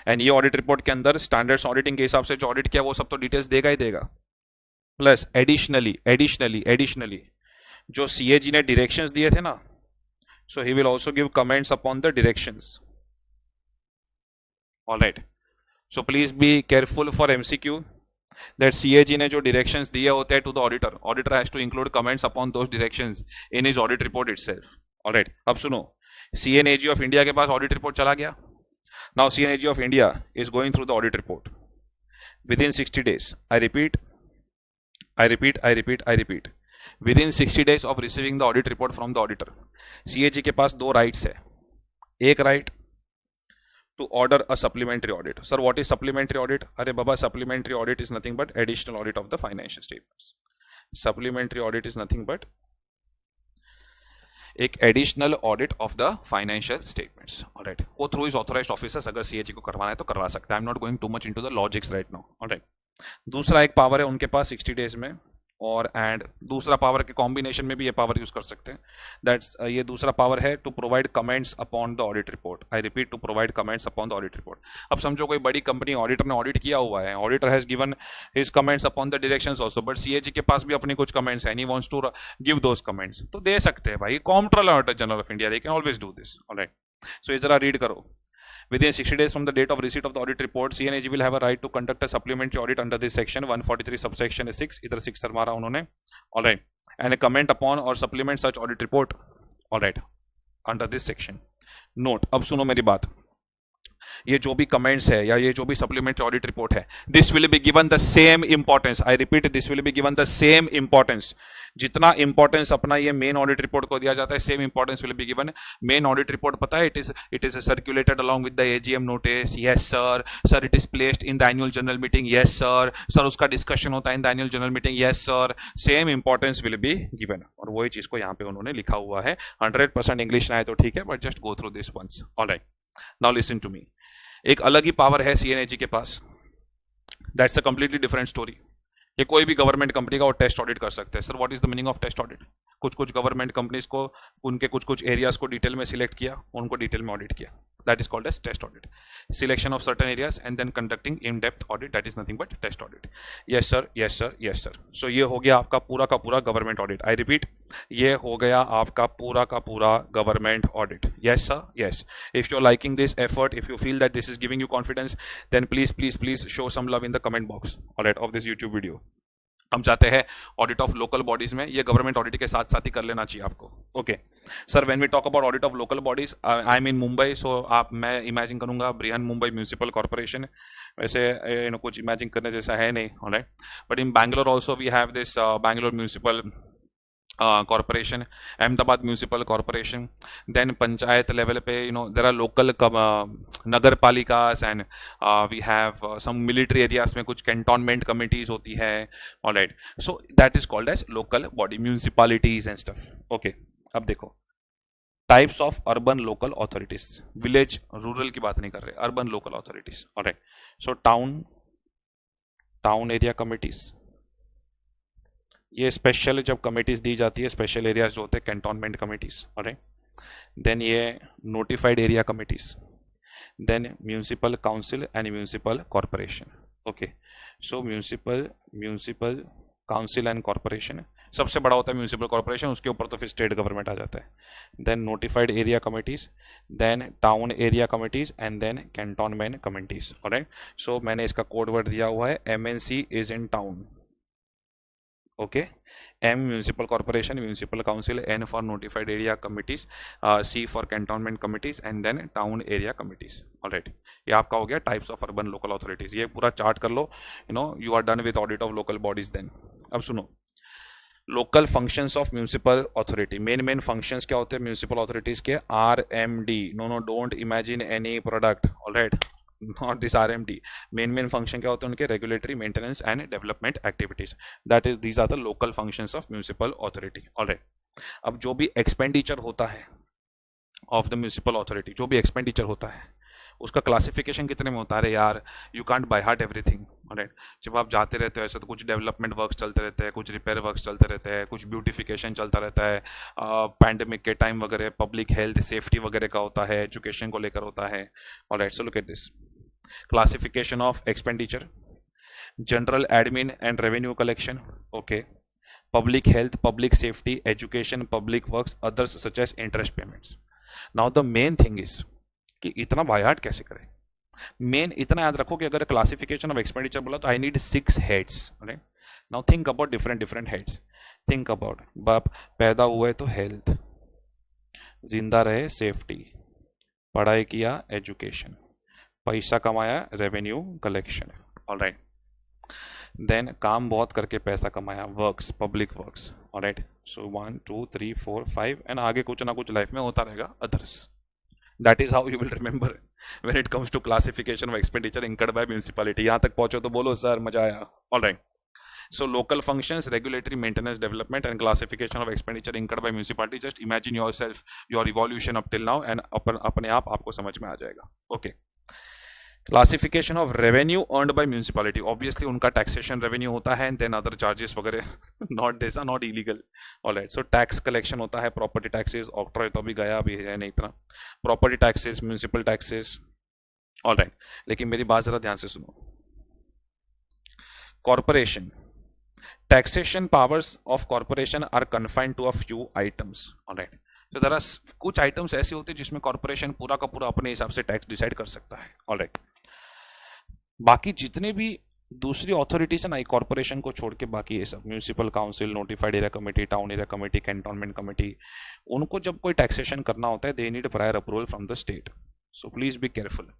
And ये ऑडिट रिपोर्ट के अंदर स्टैंडर्ड्स ऑडिटिंग के हिसाब से जो ऑडिट किया वो सब तो डिटेल्स देगा ही देगा. प्लस एडिशनली जो सीएजी ने डायरेक्शंस दिए थे ना, so he will also give comments upon the directions. Alright, so please be careful for MCQ that CAG ने जो डायरेक्शंस दिए होते हैं to the auditor, auditor has to include comments upon those directions in his audit report itself. Alright, अब सुनो, सीएनएजी of India के पास audit report चला गया. Now CNAG of India is going through the audit report within 60 days. I repeat. Within 60 days of receiving the audit report from the auditor, CAG के पास दो rights है. एक right to order a supplementary audit. Sir, what is supplementary audit? अरे बाबा, supplementary audit is nothing but additional audit of the financial statements. Supplementary audit is nothing but एक additional audit of the financial statements. Alright, वो through is authorised officers. अगर CAG को करवाना है तो करवा सकता है. I am not going to much into the logics right now. Alright, दूसरा एक पावर है उनके पास 60 डेज में, और एंड दूसरा पावर के कॉम्बिनेशन में भी ये पावर यूज कर सकते हैं. दैट्स ये दूसरा पावर है to provide comments upon the audit report. I repeat, to provide comments upon the audit report. अब समझो कोई बड़ी कंपनी, ऑडिटर ने ऑडिट किया हुआ है, auditor has given his comments upon the directions also, but CAG के पास भी अपनी कुछ कमेंट्स हैं, he wants to give those comments, तो दे सकते हैं भाई. Comptroller auditor general of India, they can always do this. Alright, so ये जरा रीड करो. Within 60 days from the date of receipt of the audit report, CNAG will have a right to conduct a supplementary audit under this section 143 subsection 6. इधर 6 sir मारा उन्होंने. All right, and comment upon or supplement such audit report. All right, under this section. Note, अब सुनो मेरी बात. ये जो भी कमेंट्स है या ये जो भी सप्लीमेंट्री ऑडिट रिपोर्ट है, this will be given the same importance. I repeat, this will be given the same importance. जितना इंपॉर्टेंस अपना ये मेन ऑडिट रिपोर्ट को दिया जाता है, same importance will be given. Main audit report पता है, it is circulated along with the AGM notice. Yes sir. Sir it is placed in the annual general meeting. Yes sir. Sir उसका discussion होता है in the annual general meeting. Yes sir. Same importance will be given. और वही चीज को यहाँ पे उन्होंने लिखा हुआ है। 100% इंग्लिश ना है तो ठीक है, but just go through this once. Alright, now listen to me. एक अलग ही पावर है सीएनएजी के पास। That's a completely different story. ये कोई भी गवर्नमेंट कंपनी का वो टेस्ट ऑडिट कर सकते हैं। Sir what is the meaning of test audit? कुछ कुछ गवर्नमेंट कंपनीज को उनके कुछ कुछ एरियाज को डिटेल में सिलेक्ट किया, उनको डिटेल में ऑडिट किया, that is called as test audit. Selection of certain areas and then conducting in depth audit, that is nothing but test audit. Yes sir, yes sir, yes sir. So ये हो गया आपका पूरा का पूरा government audit. I repeat, ये हो गया आपका पूरा का पूरा government audit. Yes sir, yes. If you are liking this effort, if you feel that this is giving you confidence, then please please please show some love in the comment box alright of this YouTube video. हम चाहते हैं audit of local bodies में, ये government audit के साथ साथ ही कर लेना चाहिए आपको। Okay sir, when we talk about audit of local bodies, I am in Mumbai, so आप मैं इमेजिन करूंगा बृहन मुंबई म्यूनिसिपल कॉर्पोरेशन। वैसे कुछ इमेजिन करने जैसा है नहीं, alright. But in Bangalore also we have this Bangalore municipal corporation, Ahmedabad municipal corporation, then panchayat level pe there are local nagar palikas, and we have some military areas mein kuch cantonment committees hoti hai, all right, so that is called as local body, municipalities and stuff. Okay, ab dekho types of urban local authorities, village rural की बात नहीं कर रहे, urban local authorities, all right. So town area committees, ये special जब committees दी जाती है, स्पेशल एरियाज जो होते हैं कैंटोनमेंट कमिटीज, ऑलराइट। देन ये notified area committees, then municipal council and municipal corporation. Okay, so municipal council and corporation सबसे बड़ा होता है म्यूनिसिपल कॉर्पोरेशन, उसके ऊपर तो फिर स्टेट गवर्नमेंट आ जाता है। Then notified area committees, then town area committees and then cantonment committees, alright. So मैंने इसका कोड वर्ड दिया हुआ है, MNC is in town. Okay, M municipal corporation, municipal council, N for notified area committees, C for cantonment committees and then town area committees. All right, ये आपका हो गया types of urban local authorities। ये पूरा chart कर लो, you are done with audit of local bodies then। अब सुनो, local functions of municipal authority, main functions क्या होते हैं म्यूनिसिपल अथॉरिटीज के? RMD, no don't imagine any product, alright, not this RMD। Main function क्या होते हैं उनके? Regulatory, maintenance and development activities, that is these are the local functions of municipal authority, alright. अब जो भी एक्सपेंडिचर होता है ऑफ द म्यूनिसिपल अथॉरिटी, जो भी एक्सपेंडिचर होता है उसका क्लासिफिकेशन कितने में होता है? अरे यार, you can't by heart everything, alright. जब आप जाते रहते हो ऐसे तो कुछ डेवलपमेंट वर्क्स चलते रहते हैं, कुछ रिपेयर वर्क्स चलते रहते हैं, कुछ ब्यूटिफिकेशन चलता रहता है, पैंडेमिक के टाइम वगैरह पब्लिक हेल्थ सेफ्टी वगैरह का होता है, एजुकेशन को लेकर होता है, alright. So look at this classification of expenditure: general admin and revenue collection, okay, public health, public safety, education, public works, others such as interest payments. Now the main thing is कि इतना by heart कैसे करें? Main इतना याद रखो कि अगर classification of expenditure बोला तो I need 6 heads, right. Now think about different heads. Think about, बाप पैदा हुए तो हेल्थ, जिंदा रहे सेफ्टी, पढ़ाई किया एजुकेशन, पैसा कमाया रेवेन्यू कलेक्शन, ऑलराइट। देन काम बहुत करके पैसा कमाया, works, public works, alright. So 1 2 3 4 5 and आगे कुछ ना कुछ लाइफ में होता रहेगा, others. That is how you will remember when it comes to classification of expenditure incurred by municipality. यहां तक पहुंचो तो बोलो सर मजा आया, alright. So local functions, regulatory, maintenance, development and classification of expenditure incurred by municipality. Just imagine yourself, your evolution up till now and अपने आप आपको समझ में आ जाएगा। Okay. Classification of revenue earned by municipality, obviously उनका taxation revenue होता है एंड देन अदर चार्जेस वगैरह, not this are not illegal, alright. So tax collection होता है, प्रॉपर्टी टैक्सेस, ऑक्ट्रॉय तो अभी गया, अभी है नहीं इतना, property taxes, municipal taxes, alright. लेकिन मेरी बात जरा ध्यान से सुनो, corporation taxation powers of corporation are confined to a few items, alright. तो देयर आर कुछ आइटम्स ऐसे होते हैं जिसमें कॉर्पोरेशन पूरा का पूरा अपने हिसाब से टैक्स डिसाइड कर सकता है, ऑलराइट। बाकी जितने भी दूसरी ऑथोरिटीज है ना, कॉर्पोरेशन को छोड़ के बाकी ये सब municipal council, notified area committee, town area committee, cantonment committee, उनको जब कोई टैक्सेशन करना होता है they need prior approval from the state. So please be careful,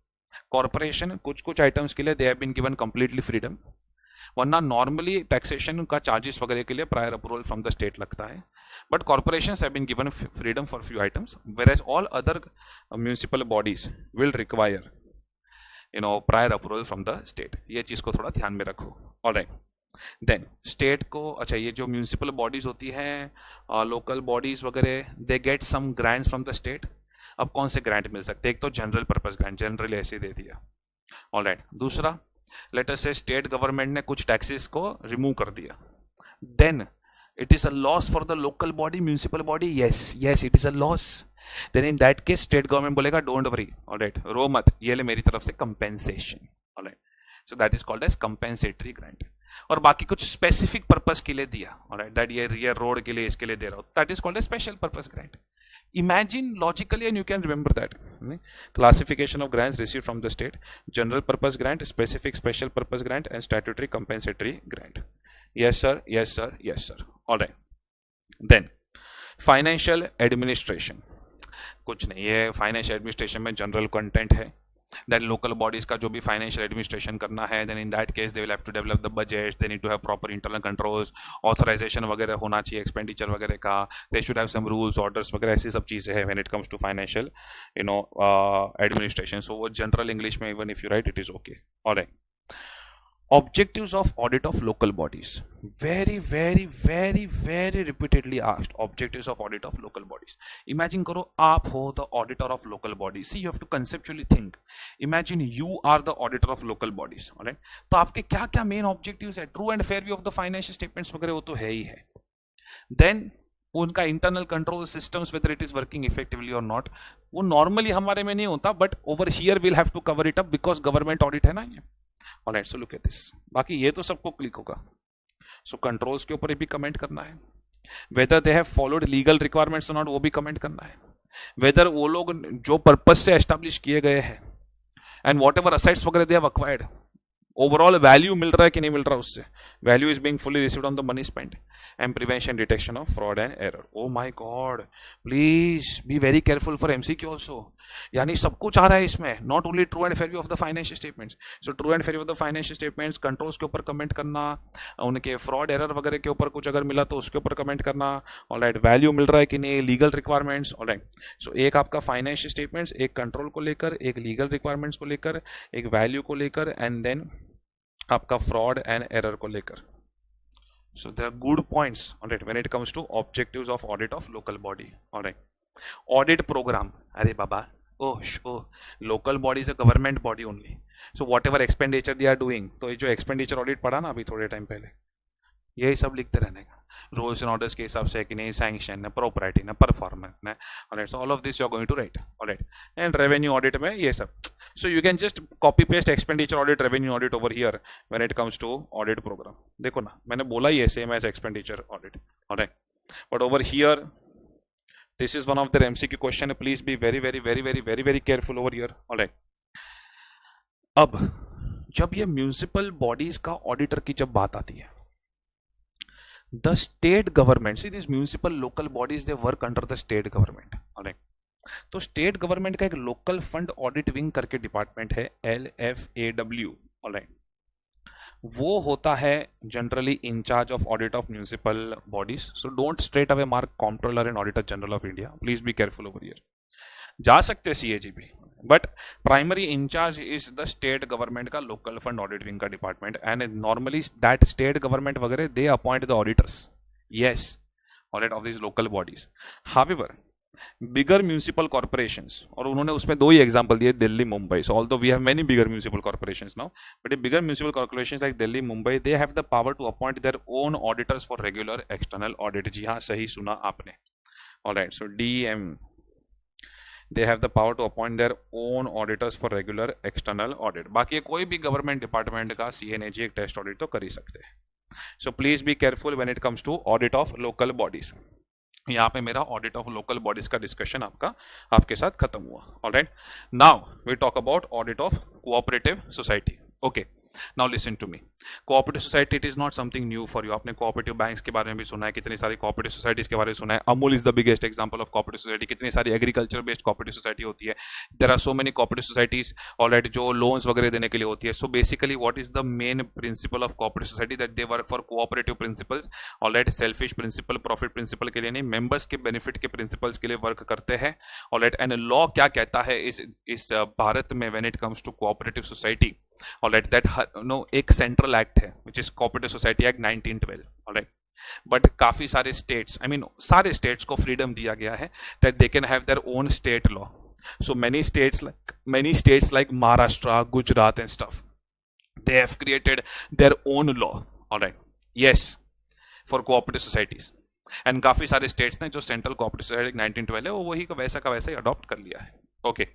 corporation कुछ कुछ आइटम्स के लिए they have been given completely freedom, वरना नॉर्मली टैक्सेशन का चार्जेस वगैरह के लिए prior approval from the state लगता है, but corporations have been given freedom for few items, where all other municipal bodies will require prior approval from the state. ये चीज को थोड़ा ध्यान में रखो। ऑलराइट, देन स्टेट को, अच्छा ये जो म्यूनिसिपल बॉडीज होती हैं, लोकल बॉडीज वगैरह, they get some grants from the state. अब कौन से ग्रांट मिल सकते हैं? एक तो जनरल पर्पस ग्रांट, जनरली ऐसे दे दिया। ऑलराइट, दूसरा लेट अस से स्टेट गवर्नमेंट ने कुछ टैक्सेस को रिमूव कर दिया, then it is a loss for the local body, municipal body, yes it is a loss. Then in that case state government बोलेगा डोंट वरी, ऑलराइट, रो मत, ये ले मेरी तरफ से compensation. Alright, so that is called as compensatory grant. और बाकी कुछ स्पेसिफिक पर्पस के लिए दिया, ऑलराइट, दैट ये रोड के लिए इसके लिए दे रहा हूं, that is called as special purpose grant. Imagine logically and you can remember that classification of grants received from the state: general purpose grant, specific special purpose grant, and statutory compensatory grant. Yes sir, yes sir, yes sir. All right, then financial administration, कुछ नहीं, ये financial administration में general content है। Then local bodies का जो भी financial administration करना है, then in that case they will have to develop the budget, they need to have proper internal controls, authorization वगैरह होना चाहिए एक्सपेंडिचर वगैरह का, they should have some rules orders वगैरह, ऐसी सब चीज़ें हैं when it comes to financial administration. So वो जनरल इंग्लिश में even if you right it is okay. Alright, objectives of audit of local bodies, very repeatedly asked, objectives of audit of local bodies। imagine करो आप हो the auditor of local bodies, see you have to conceptually think, imagine you are the auditor of local bodies, alright, तो आपके क्या क्या main objectives है? true and fair view of the financial statements वगैरह वो तो है ही है, then उनका internal control systems whether it is working effectively और नॉट, वो नॉर्मली हमारे में नहीं होता, but over here will have to cover it up because government audit है ना ये। Alright, so look at this, बाकी ये तो सबको क्लिक होगा। सो कंट्रोल्स के ऊपर भी कमेंट करना है, whether they have followed legal requirements और नॉट वो भी कमेंट करना है, वेदर वो लोग जो पर्पज से एस्टैब्लिश किए गए हैं एंड वॉट एवर असेट्स वगैरह they have acquired, overall value मिल रहा है कि नहीं मिल रहा, उससे value is being fully received on the money spend, and prevention detection of fraud and error. Oh my God, please be very careful for MCQ also, यानी सब कुछ आ रहा है इसमें, not only true and fair view of the financial statements. So true and fair view of the financial statements, controls के ऊपर comment करना, उनके फ्रॉड एरर वगैरह के ऊपर कुछ अगर मिला तो उसके ऊपर कमेंट करना, ऑलराइट, वैल्यू मिल रहा है कि नहीं, लीगल रिक्वायरमेंट्स, ऑलराइट। सो एक आपका फाइनेंशियल स्टेटमेंट्स, एक कंट्रोल को लेकर, एक लीगल रिक्वायरमेंट्स को लेकर, एक वैल्यू को लेकर, एंड देन आपका फ्रॉड एंड एरर को लेकर। So there are good points, alright, when it comes to objectives of audit of local body, alright. Audit program, अरे बाबा, local body is a government body only, so whatever expenditure they are doing, तो ये जो expenditure audit पढ़ा ना अभी थोड़े time पहले, यही सब लिखते रहने का, रूल्स एंड ऑर्डर्स के हिसाब से कि नहीं, सैंक्शन है, प्रॉपर्टी ना, परफॉर्मेंस ना, alright, so all of this you are going to write, alright, and revenue audit में ये सब, so you can just copy paste expenditure audit, revenue audit over here when it comes to audit program. देखो ना, मैंने बोला ही है same as expenditure audit, alright, but over here this is one of the MCQ question, please be very careful over here, alright. अब जब ये municipal bodies का ऑडिटर की जब बात आती है, the state government, see these municipal local bodies, they work under the state government, alright, तो स्टेट गवर्नमेंट का एक लोकल फंड ऑडिट विंग करके डिपार्टमेंट है, LFAW, ऑलराइट, वो होता है generally in charge of audit of municipal bodies. So don't straight away mark controller and auditor general of India, please be careful over here, जा सकते हैं CAGP, but primary in charge is the state government का local fund audit wing का department, and normally that state government वगैरह they appoint the auditors, yes, audit of this local bodies. However bigger municipal corporations, और उन्होंने उसमें दो ही example दिए, Delhi Mumbai, so although we have many bigger municipal corporations now, but bigger municipal corporations like Delhi Mumbai, they have the power to appoint their own auditors for regular external audit. जी हाँ, सही सुना आपने, alright, so DM, they have the power to appoint their own auditors for regular external audit। बाकी कोई भी government department का CNAG एक टेस्ट ऑडिट तो कर ही सकते हैं। So please be careful when it comes to audit of local bodies. यहाँ पे मेरा ऑडिट ऑफ लोकल बॉडीज का डिस्कशन आपके साथ खत्म हुआ, alright. Now we talk about audit of cooperative society. Okay, now listen to me, cooperative society it is not something new for you. आपने cooperative banks के बारे में भी सुना है, कितनी सारी कोऑपरेटिव सोसाइटीज के बारे में सुना है. Amul is the biggest example of cooperative society. कितनी सारी एग्रीकल्चर बेस्ड कोऑपरेटिव सोसाइटी होती है. There are so many cooperative societies alright जो लोन्स वगैरह देने के लिए होती है. So basically what is the main principle of cooperative society, that they work for cooperative principles. Alright, selfish principle, profit principle के लिए नहीं, मेंबर्स के बेनिफिट के प्रिंसिपल्स के लिए वर्क करते हैं. ऑलराइट, एंड लॉ क्या कहता है इस भारत में when it comes to cooperative society. Alright, that no एक सेंट्रल एक्ट है which is cooperative society act 1912. Alright, but काफी सारे स्टेट्स, आई मीन सारे स्टेट्स को फ्रीडम दिया गया है that they can have their own state law. So many states like Maharashtra, Gujarat and stuff, they have created their own law. All right, yes, for cooperative societies. And काफी सारे states ने जो central cooperative society 1912 है वो वही का वैसा ही adopt कर लिया है. ओके,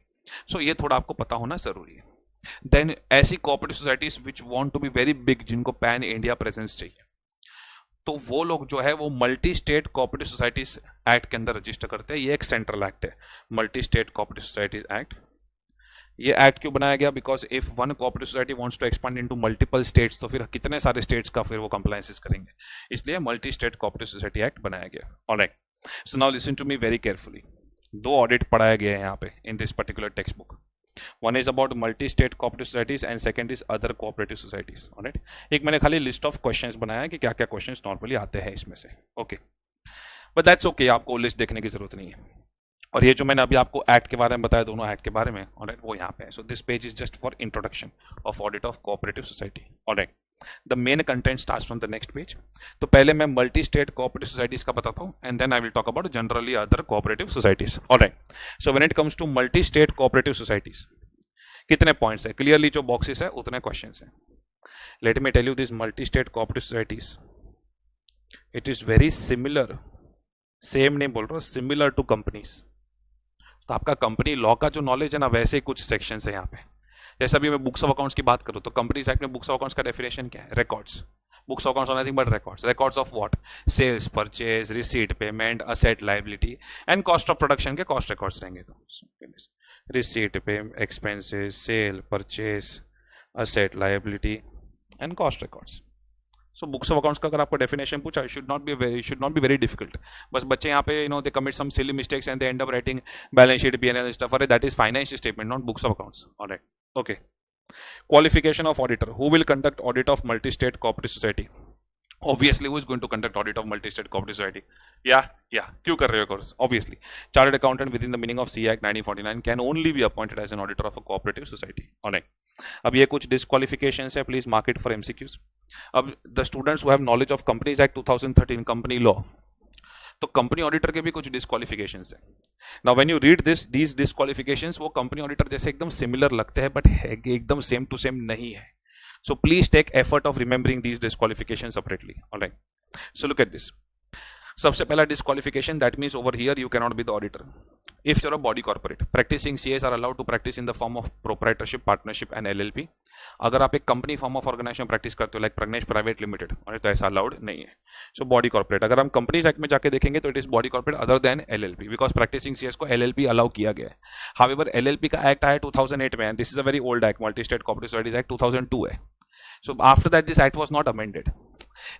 सो ये थोड़ा आपको पता होना जरूरी है. देन ऐसी cooperative societies which want to be very big, जिनको पैन इंडिया प्रेजेंस चाहिए, तो वो लोग जो है वो multi state cooperative societies act के अंदर रजिस्टर करते हैं. ये एक सेंट्रल एक्ट है, multi state cooperative societies act. ये एक्ट क्यों बनाया गया? Because if one cooperative society wants to expand into multiple states, तो फिर कितने सारे स्टेट्स का फिर वो कंप्लायंसेस करेंगे, इसलिए multi state cooperative society act बनाया गया. Alright, so now listen to me very carefully. दो ऑडिट पढ़ाया गया है यहाँ पे in this particular text book. One is about multi state cooperative societies and second is other cooperative societies. Alright, एक मैंने खाली लिस्ट ऑफ क्वेश्चंस बनाया है कि क्या क्या क्वेश्चंस नॉर्मली आते हैं इसमें से. ओके, बट दैट्स ओके, आपको लिस्ट देखने की जरूरत नहीं है. और ये जो मैंने अभी आपको एक्ट के बारे में बताया, दोनों एक्ट के बारे में, ऑलराइट, वो यहाँ पे है. So this page is just for introduction of audit of cooperative society. Alright, the main content starts from the next page. तो पहले मैं मल्टी स्टेट कोऑपरेटिव सोसाइटीज का बताता हूँ and then I will talk about generally other cooperative societies. Alright, so when it comes to multi state cooperative societies, कितने points है? Clearly जो boxes है उतने क्वेश्चन है. Let me tell you this multi state cooperative societies, it is very similar, same नहीं बोल रहा हूँ, सिमिलर टू कंपनीज. तो आपका कंपनी लॉ का जो नॉलेज है ना, वैसे ही कुछ सेक्शंस है यहाँ पे. जैसे अभी मैं बुक्स ऑफ अकाउंट्स की बात करूँ तो कंपनीज एक्ट में बुक्स ऑफ अकाउंट्स का डेफिनेशन क्या है? Records. Books of accounts nothing but records. Records of what? Sales, purchase, receipt, payment, asset, liability and cost of production के कॉस्ट रिकॉर्ड्स रहेंगे. तो receipt, pay, expenses, sale, purchase, asset, liability and cost records. So books of accounts का अगर आपको definition पूछा, should not be very difficult. बस बच्चे यहाँ पे they commit some silly mistakes and they end up writing balance sheet, P&L stuff. अरे that is financial statement, not books of accounts. Alright, okay. Qualification of auditor. Who will conduct audit of multi state cooperative society? Obviously, who is going to conduct audit of multi-state cooperative society? Yeah. क्यों कर रहे हो course? Obviously, chartered accountant within the meaning of CA Act 1949 can only be appointed as an auditor of a cooperative society. Alright. अब ये कुछ disqualifications है, please mark it for MCQs. अब the students who have knowledge of Companies Act 2013, company law, तो company auditor के भी कुछ disqualifications है. Now when you read these disqualifications, वो कंपनी ऑडिटर जैसे एकदम सिमिलर लगते हैं बट एकदम सेम टू सेम नहीं है. So please take effort of remembering these disqualifications separately. All right. So look at this. सबसे पहला disqualification, that means over here you cannot be the auditor. If you're a body corporate, practicing CAs are allowed to practice in the form of proprietorship, partnership and LLP. अगर आप एक company form of organization practice करते हो like Pradnyesh private limited, और तो ऐसा allowed नहीं है. सो बॉडी कॉर्पोरेट, अगर हम कंपनीज एक्ट में जाके देखेंगे तो it is body corporate other than LLP, because practicing CS को LLP अलाउ किया गया है. हाउएवर LLP का एक्ट आया 2008 में, and this is a very old act, multi state cooperative societies act 2002 है. So after that this act was not amended,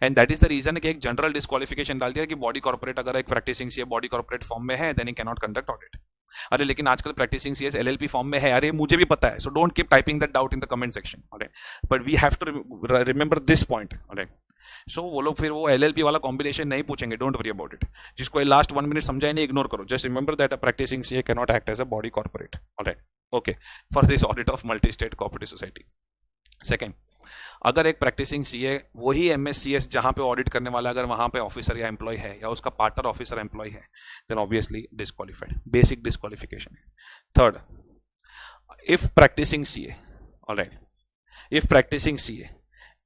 and that is the reason कि एक जनरल डिस्क्वालिफिकेशन डाल दिया कि बॉडी कॉर्पोरेट अगर एक practicing CA body corporate form में है then he can not conduct audit. अरे लेकिन आजकल प्रैक्टिसिंग सीएस LLP फॉर्म में है, अरे मुझे भी पता है. So don't keep typing that doubt in the comment section. Alright, but we have to remember this point. Alright, so वो लोग फिर वो LLP वाला कॉम्बिनेशन नहीं पूछेंगे, डोंट वरी अबाउट इट. जिसको लास्ट 1 मिनट समझाए नहीं, इग्नोर करो. Just remember that a practising CA can not act as a body corporate. Alright, okay, for this audit of multi state cooperative society. Second, अगर एक practicing CA वही MSCS जहां पे audit करने वाला अगर वहां पे ऑफिसर या एम्प्लॉय है या उसका पार्टनर ऑफिसर एम्प्लॉय है, then obviously disqualified. Basic disqualification है. Third, if practising CA, alright, if practising CA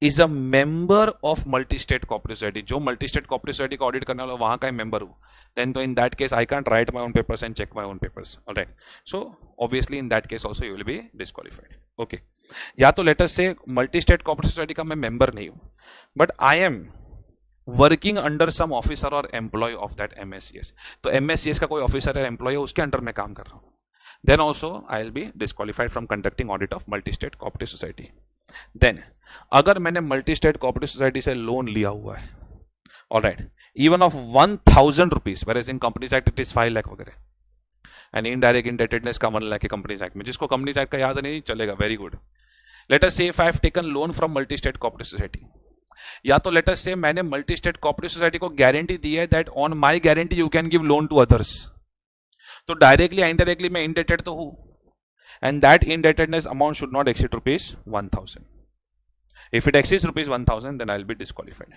is a member of multi state cooperative society, जो मल्टी स्टेट कोऑपरेटिव सोसाइटी का ऑडिट करने वाला वहां का मेंबर हूं, then तो in that case I can't write my own papers and check my own papers. All right, so obviously in that case also you will be disqualified. Okay, या तो let us say multi state cooperative society का मैं member नहीं हूँ, but I am working under some officer or employee of that MSCS. तो MSCS का कोई officer या एम्प्लॉय है, उसके अंडर में काम कर रहा हूँ, then also I will be disqualified from conducting audit of multi state cooperative society. Then अगर मैंने मल्टी स्टेट कोऑपरेटिव सोसाइटी से लोन लिया हुआ है, alright, even of 1000 rupees, where as in companies act it is 5 lakh वगैरह, and indirect indebtedness का 1 लाख है companies act में, जिसको कंपनीज एक्ट का याद नहीं चलेगा, very good. Let us say if I have taken loan from multi state cooperative society, या तो लेट अस से मैंने मल्टी स्टेट कोऑपरेटिव सोसाइटी को गारंटी दी है that on my guarantee you can give loan to others, तो directly या indirectly मैं indebted तो हूं, and that indebtedness amount should not exceed rupees 1000. If it exceeds rupees 1000, then I'll be disqualified.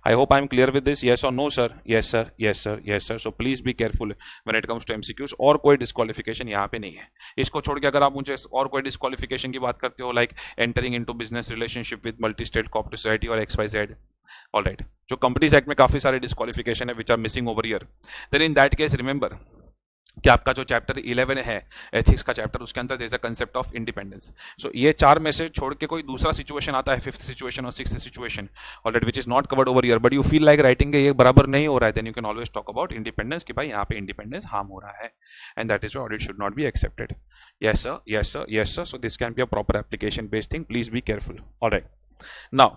I hope I'm clear with this. Yes or no, sir? Yes, sir. Yes, sir. Yes, sir. So please be careful when it comes to MCQs. और कोई disqualification यहाँ पे नहीं है। इसको छोड़ के अगर आप मुझे और कोई डिस्क्वालिफिकेशन की बात करते हो, like entering into business relationship with multi state cooperative society और XYZ, ऑलराइट, जो कंपनीज एक्ट में काफी सारे डिस्क्वालिफिकेशन है which are missing over here, then in that case remember कि आपका जो चैप्टर 11 है एथिक्स का चैप्टर, उसके अंदर there is a concept of independence. So ये 4 में से छोड़ के कोई दूसरा सिचुएशन आता है, 5th सिचुएशन और 6th situation, alright, which is not covered over here, but you feel like writing ये बराबर नहीं हो रहा है, then you can always talk about independence कि भाई यहाँ पे इंडिपेंडेंस हार्म हो रहा है, and that is why audit should not be accepted. Yes sir, yes sir, yes sir. So this can be a proper application based thing, please be careful. Alright, now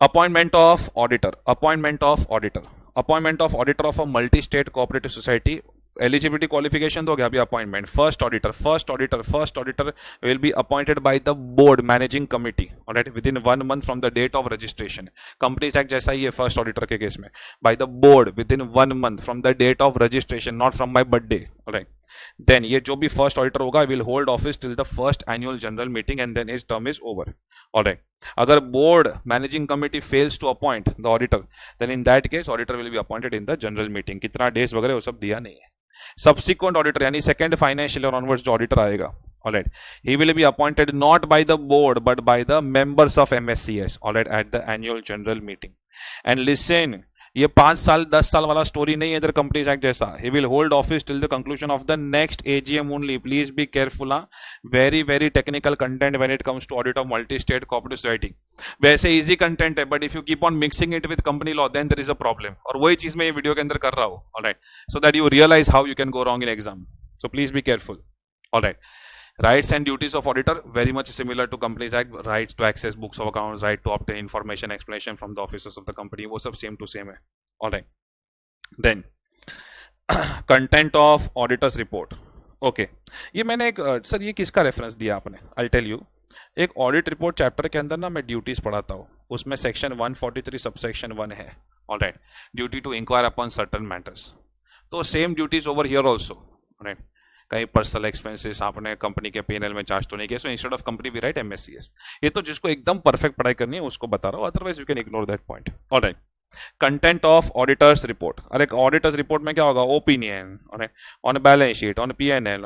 appointment of auditor, appointment of auditor, appointment of auditor of a multi state cooperative society. Eligibility qualification तो हो गया अभी appointment. First auditor will be appointed by the board managing committee, alright, within 1 month from the date of registration. Companies act जैसा ही है first auditor के case में, by the board within 1 month from the date of registration, not from my birthday, alright. Then ये जो भी first auditor होगा will hold office till the first annual general meeting and then his term is over, alright. अगर board managing committee fails to appoint the auditor, then in that case auditor will be appointed in the general meeting. कितना days वगैरह वो सब दिया नहीं है। Subsequent auditor यानी second financial year onwards जो ऑडिटर आएगा, alright, he will be appointed not by the board but by the members of MSCS, alright, at the annual general meeting. And listen, ये 5 साल 10 साल वाला स्टोरी नहीं है इधर कंपनीज एक्ट जैसा। He will hold office till the conclusion of the next AGM only, please be careful. Very very technical content when it comes to audit of multi state cooperative society. वैसे easy content है, but if you keep on mixing it with company law then there is a problem, और वही चीज मैं ये video के अंदर कर रहा हूं, alright, so that you realise how you can go wrong in exam. So please be careful, alright. Rights and duties of auditor very much similar to Companies Act. Rights to access books of accounts, right to obtain information explanation from the officers of the company, वो सब same to same है, alright. Then content of auditors report. Okay, ये मैंने एक sir ये किसका reference दिया आपने? I'll tell you. एक ऑडिट रिपोर्ट चैप्टर के अंदर ना मैं ड्यूटीज पढ़ाता हूँ, उसमें सेक्शन 143 सबसेक्शन 1 है, alright, duty to inquire upon certain matters. तो same duties over here also, right. कहीं पर्सनल एक्सपेंसेस आपने कंपनी के P&L में चार्ज तो नहीं किया, so instead of company we write MSCS। ये तो जिसको एकदम परफेक्ट पढ़ाई करनी है उसको बता रहा हूँ, otherwise you can ignore that point, alright. Content of auditors report, अरे ऑडिटर्स रिपोर्ट में क्या होगा? Opinion on balance sheet, on P&L,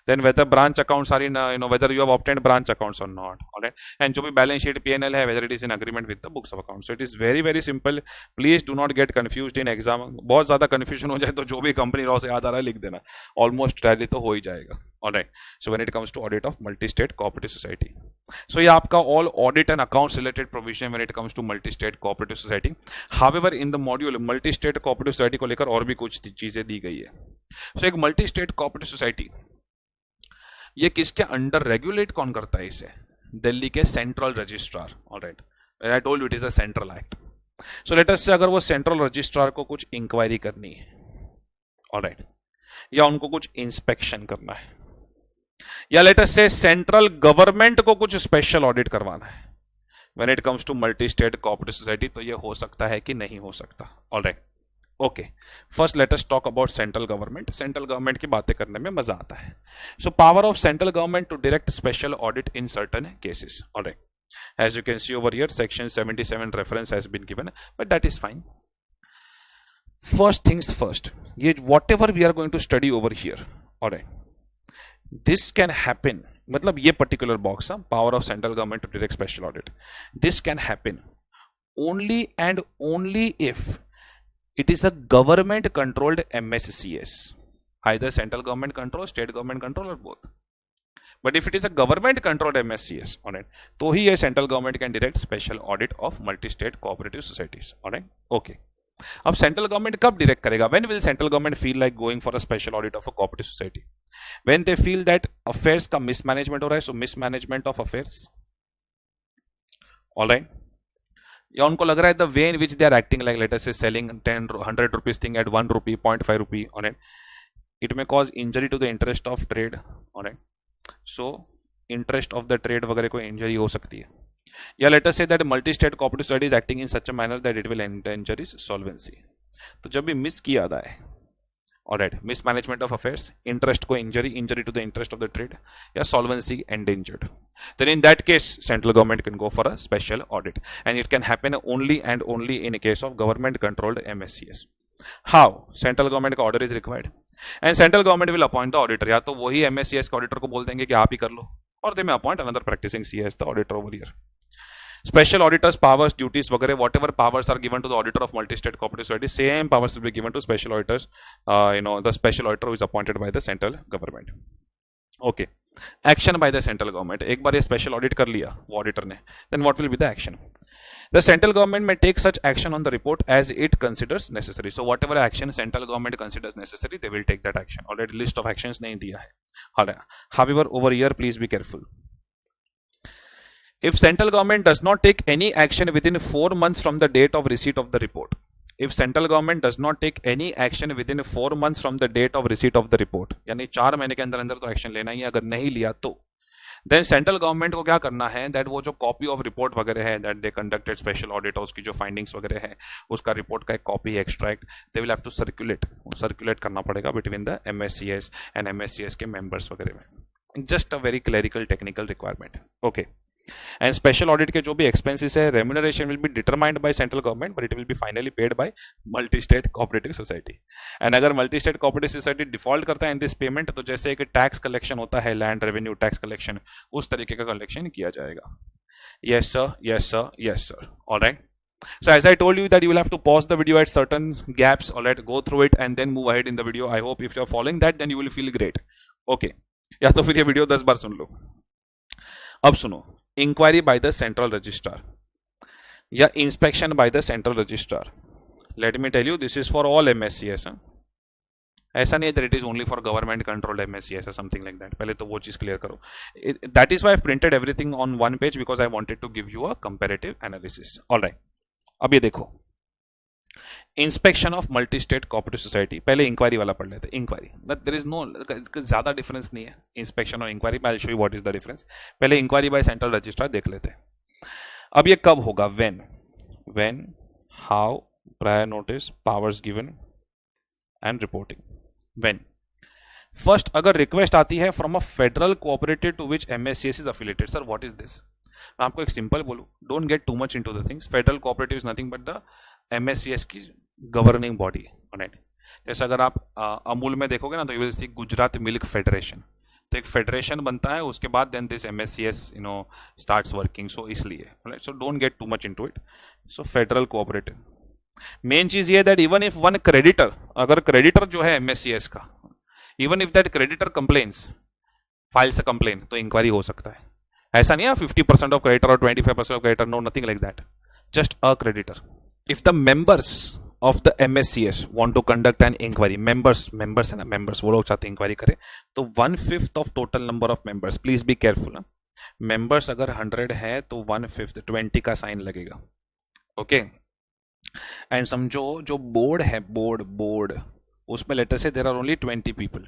then whether branch accounts are in whether you have obtained branch accounts और not, alright, and जो भी balance sheet P&L है whether it is in agreement with the books of account. So it is very very simple, please do not get confused in exam. बहुत ज्यादा confusion हो जाए तो जो भी कंपनी लॉ से याद आ रहा है लिख देना, ऑलमोस्ट टैली तो हो ही जाएगा, alright. So when it comes to audit of multi state cooperative society, so ये आपका all audit and accounts related provision when it comes to multi state cooperative society. However in the module multi state cooperative society को लेकर और भी कुछ चीजें दी गई है। सो एक मल्टी स्टेट कोऑपरेटिव सोसाइटी ये किसके अंडर रेगुलेट कौन करता है इसे? दिल्ली के central registrar, alright, I told you it is a central act. So let us से अगर वो सेंट्रल रजिस्ट्रार को कुछ इंक्वायरी करनी है, ऑलराइट, या उनको कुछ इंस्पेक्शन करना है, या लेट अस से सेंट्रल गवर्नमेंट को कुछ स्पेशल ऑडिट करवाना है when it comes to multi state cooperative society, तो ये हो सकता है कि नहीं हो सकता, alright. Okay, first let us talk about central government. Central government की बातें करने में मजा आता है। So power of central government to direct special audit in certain cases, alright, as you can see over here section 77 reference has been given, but that is fine. First things first, ye whatever we are going to study over here, alright, this can happen, matlab ye particular box, power of central government to direct special audit, this can happen only and only if it is a government controlled MSCS, either central government control, state government control, or both. But if it is a government controlled MSCS, alright, तो ही ये central government can direct special audit of multi state cooperative societies, alright. Okay, अब central government कब direct करेगा? When will central government feel like going for a special audit of a cooperative society? When they feel that affairs का mismanagement हो रहा है, so mismanagement of affairs, alright, या उनको लग रहा है the way in which they are acting like let us say selling 100 rupees thing at 1 rupee 0.5 rupee, alright, it may cause injury to the interest of trade, alright, so interest of the trade वगैरह को injury हो सकती है, या let us say that multi state cooperative society is acting in such a manner that it will endanger its solvency. तो जब भी miss किया जाता है, alright, mismanagement of affairs, interest को injury to the interest of the trade, या solvency endangered, then in that case central government can go for a special audit, and it can happen only and only in a case of government controlled MSCS. how central government का order is required and central government will appoint the auditor, या तो वही MSCS के auditor को बोल देंगे कि आप ही कर लो, और they may appoint another practicing CA as the auditor over here. Special auditors powers, duties वगैरह, whatever powers are given to the auditor of multi-state cooperative society, same powers will be given to special auditors, the special auditor who is appointed by the central government. Okay, action by the central government, एक बार ये special audit कर लिया वो auditor ने, then what will be the action? The central government may take such action on the report as it considers necessary, so whatever action central government considers necessary they will take that action. Already list of actions नहीं दिया है, however over here please be careful. If central government does not take any action within 4 months from the date of receipt of the report, if central government does not take any action within 4 months from the date of receipt of the report, यानी 4 महीने के अंदर अंदर तो action लेना ही है, अगर नहीं लिया तो देन सेंट्रल गवर्नमेंट को क्या करना है, दैट वो जो कॉपी ऑफ रिपोर्ट वगैरह है that they conducted special audit, उसकी जो फाइंडिंग्स वगैरह है उसका रिपोर्ट का एक copy extract they will have to circulate करना पड़ेगा between the MSCS and MSCS के मेंबर्स वगैरह में, just a very clerical technical requirement. Okay, and special audit के जो भी एक्सपेंसेस है, remuneration will be determined by central government but it will be finally paid by multi state cooperative society. And अगर multi state cooperative society default करता है in this payment, तो जैसे एक टैक्स कलेक्शन होता है, लैंड रेवेन्यू टैक्स कलेक्शन, उस तरीके का कलेक्शन किया जाएगा। Yes sir, yes sir, yes sir, alright. So as I told you that you will have to pause the video at certain gaps, alright, go through it and then move ahead in the video. I hope if you are following that then you will feel great. Okay, या तो फिर ये video 10 बार सुन लो। अब सुनो, inquiry by the central registrar या inspection by the central registrar, let me tell you this is for all MSCS। ऐसा नहीं है that it is only for government controlled MSCS or something like that, पहले तो वो चीज clear करो। That is why I printed everything on one page because I wanted to give you a comparative analysis. Alright, अब ये देखो, inspection of multi state cooperative society, पहले inquiry वाला पढ़ लेते हैं। इंक्वायरी देयर इज नो ज्यादा डिफरेंस नहीं है, इंस्पेक्शन और inquiry, I will show you what is the difference. पहले इंक्वायरी बाय सेंट्रल रजिस्ट्रार देख लेते हैं। अब ये कब होगा? When, how, prior notice, powers given and reporting. When first, अगर रिक्वेस्ट आती है from a federal cooperative to which MSCS is affiliated. Sir what is this? मैं आपको एक सिंपल बोलूं, don't get too much into the things. Federal cooperative is nothing but the MSCS की governing body, right. जैसे अगर आप अमूल में देखोगे ना तो you will see Gujarat milk federation, तो एक फेडरेशन बनता है, उसके बाद then this MSCS starts working, so इसलिए, right. So don't get too much into it. So federal cooperative, main चीज ये that even if one creditor, अगर क्रेडिटर जो है MSCS का, even if that creditor complains, files a complain, तो inquiry हो सकता है। ऐसा नहीं है 50% ऑफ क्रेडिटर और 25% of creditor, no, nothing like that, just a creditor. If the members of the MSCS want to conduct an inquiry, members है ना, members वो लोग चाहते हैं इंक्वायरी करें, तो 1/5 of total number of members, please be careful ना, members अगर 100 है तो 1/5 20 का साइन लगेगा। ओके, एंड समझो जो बोर्ड है, बोर्ड उसमें लेटर से देयर आर ओनली 20 पीपल,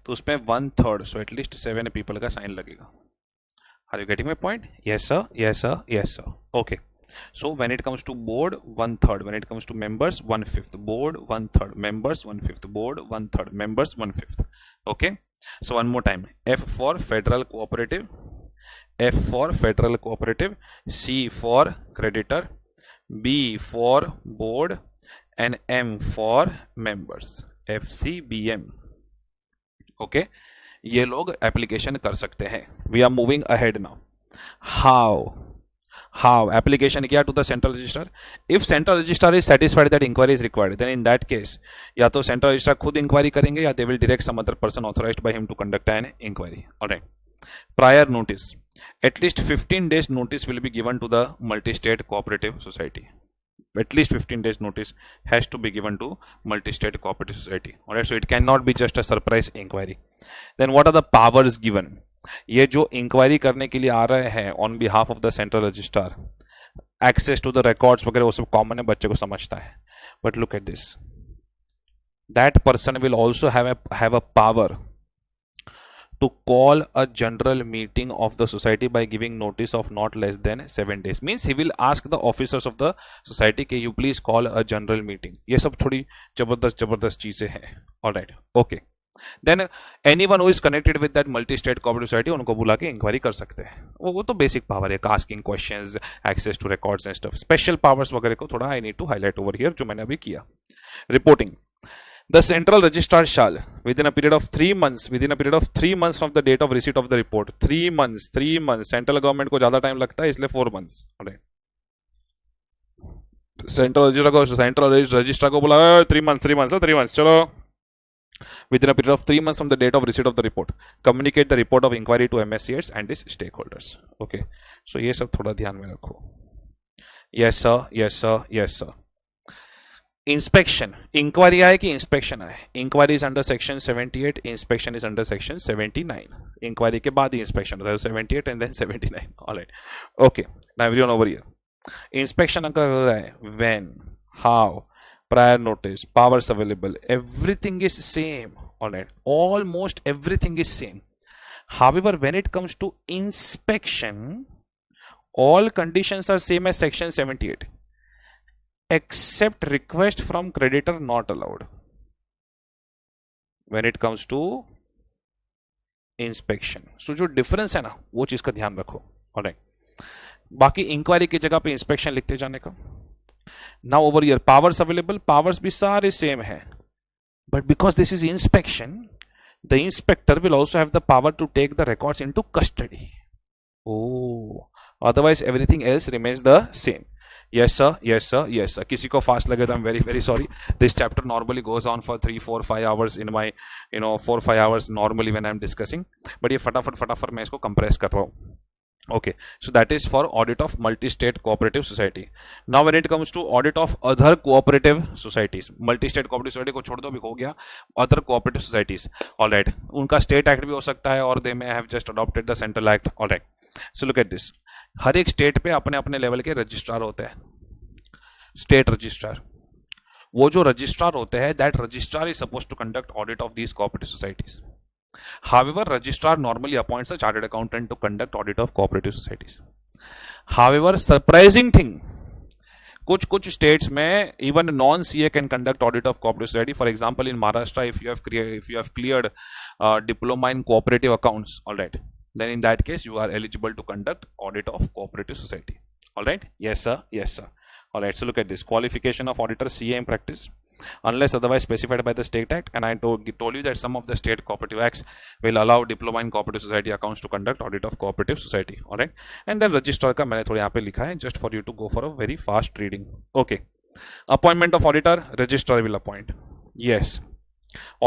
तो उसमें 1/3, सो एटलीस्ट 7 पीपल का साइन लगेगा। Are you getting my point? Yes sir, yes sir, yes sir. Okay, so when it comes to board 1/3, when it comes to members 1/5, board 1/3, members 1/5, board 1/3, members 1/5. Okay, so one more time, F for federal cooperative, F for federal cooperative, C for creditor, B for board, and M for members, FCBM. Okay, ये लोग application कर सकते हैं। We are moving ahead now. How application किया to the central registrar? If central registrar is satisfied that inquiry is required, then in that case या तो central registrar खुद inquiry करेंगे या they will direct some other person authorized by him to conduct an inquiry. Alright. Prior notice. At least 15 days notice will be given to the multi-state cooperative society. At least 15 days notice has to be given to multi-state cooperative society. Alright. So it cannot be just a surprise inquiry. Then what are the powers given? ये जो inquiry करने के लिए आ रहे हैं on behalf of the central registrar, access to the records वगैरह वो सब कॉमन है, बच्चे को समझता है. But look at this, that person will also have a power to call a general meeting of the society by giving notice of not less than 7 days. Means he will ask the officers of the society कि you please call a general meeting. ये सब थोड़ी जबरदस्त चीजें हैं. Alright, okay. Then anyone who is connected with that multi-state cooperative society उनको बुला के इंक्वायरी कर सकते हैं. वो तो बेसिक पावर है, asking questions, access to records and stuff. Special powers वगैरह को थोड़ा I need to highlight over here जो मैंने अभी किया. Reporting. The central registrar shall, within a period of 3 months from the date of receipt of the report, 3 months, central government को ज्यादा time लगता है इसलिए 4 months. सेंट्रल रजिस्ट्रार को बोला 3 months, चलो. Within a period of 3 months from the date of receipt of the report, communicate the report of inquiry to MSCS and its stakeholders. Okay, so ये सब थोड़ा ध्यान में रखो. Yes sir. इंस्पेक्शन, इंक्वायरी आए कि इंस्पेक्शन आए. Inquiry is under section 78, inspection is under section 79. Inquiry के बाद ही इंस्पेक्शन होता है, 78 and then 79. Alright, okay. Now everyone over here. Inspection अगर हो रहा है, when, how, prior notice, powers available, everything is same. Alright, almost everything is same. However when it comes to inspection, all conditions are same as section 78 except request from creditor not allowed when it comes to inspection. So जो difference है ना, वो चीज का ध्यान रखो. alright, बाकी inquiry की जगह पे इंस्पेक्शन लिखते जाने का. Now over here powers available, powers भी सारे सेम है, but because this is inspection, the inspector will also have the power to take the records into custody. Oh, otherwise everything else remains the same. Yes sir. किसी को fast लगे तो I'm very sorry. This chapter normally goes on for 3, 4, 5 hours in my 4, 5 hours normally when I'm discussing, but ये फटाफट मैं इसको compress कर रहा हूँ. Okay, so that is for audit of multi-state cooperative society. Now when it comes to audit of other cooperative societies, multi-state cooperative society को छोड़ दो, भी हो गया. Other cooperative societies, all right, उनका state act भी हो सकता है और they may have just adopted the central act. all right, so look at this. हर एक स्टेट पे अपने अपने लेवल के रजिस्ट्रार होते हैं. स्टेट रजिस्ट्रार, वो जो रजिस्ट्रार होते हैं, that registrar is suppose to conduct audit of these cooperative societies. However, registrar normally appoints a chartered accountant to conduct audit of cooperative societies. However, surprising thing, कुछ states में even non-CA can conduct audit of cooperative society. For example, in Maharashtra, if you have cleared diploma in cooperative accounts, all right, then in that case you are eligible to conduct audit of cooperative society. All right, yes sir. All right, so look at this. Qualification of auditor, CA in practice, unless otherwise specified by the state act. And I told you that some of the state cooperative acts will allow diploma in cooperative society accounts to conduct audit of cooperative society. all right, and then registrar का मैंने थोड़ा यहाँ पे लिखा है just for you to go for a very fast reading. okay, appointment of auditor, registrar will appoint. yes,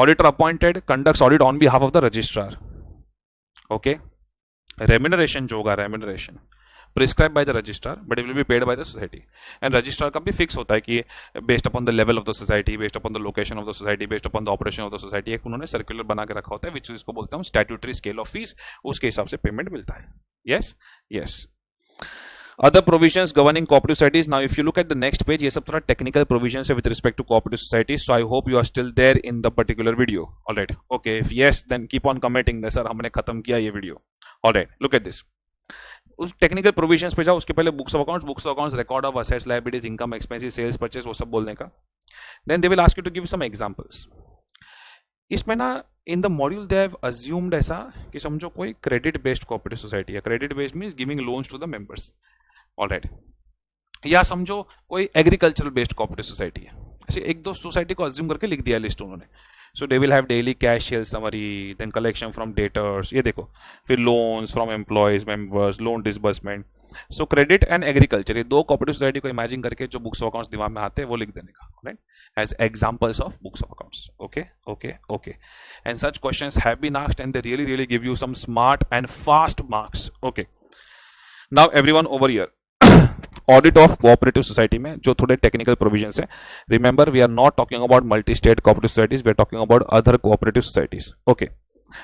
auditor appointed conducts audit on behalf of the registrar. okay, remuneration जो होगा, remuneration prescribed by the registrar, but it will be paid by the society. And registrar का भी fix होता है कि based upon the level of the society, based upon the location of the society, based upon the operation of the society, एक उन्होंने circular बना के रखा होता है, which इसको बोलते हैं statutory scale of fees, उसके हिसाब से payment मिलता है. yes. Other provisions governing cooperative societies. Now, if you look at the next page, ये सब थोड़ा technical provisions है with respect to cooperative societies. So I hope you are still there in the particular video. All right. Okay. If yes, then keep on commenting. Sir, हमने खत्म किया ये video. All right. Look at this. उस technical provisions पे जाओ, उसके पहले books of accounts, record of assets, liabilities, income, expenses, sales, purchase, वो सब बोलने का. Then they will ask you to give some examples. इसमें ना in the module they have assumed ऐसा कि समझो कोई क्रेडिट बेस्ड कोऑपरेटिव सोसाइटी है. Credit based means giving loans to the members. Alright, या समझो कोई एग्रीकल्चरल बेस्ड कोऑपरेटिव सोसाइटी है. ऐसे एक दो सोसाइटी को अज्यूम करके लिख दिया लिस्ट उन्होंने. So they will have daily cash sales summary, then collection from debtors, ये देखो, फिर loans from employees, members, loan disbursement. So credit and agriculture, ये दो cooperative society को imagine करके जो books of accounts दिमाग में आते हैं वो लिख देने का, right? As examples of books of accounts. Okay. And such questions have been asked and they really give you some smart and fast marks. Okay. Now everyone over here. Audit of cooperative society में जो थोड़े technical provisions है. Remember, we are not talking about multi state cooperative societies, we are talking about other cooperative societies. Okay,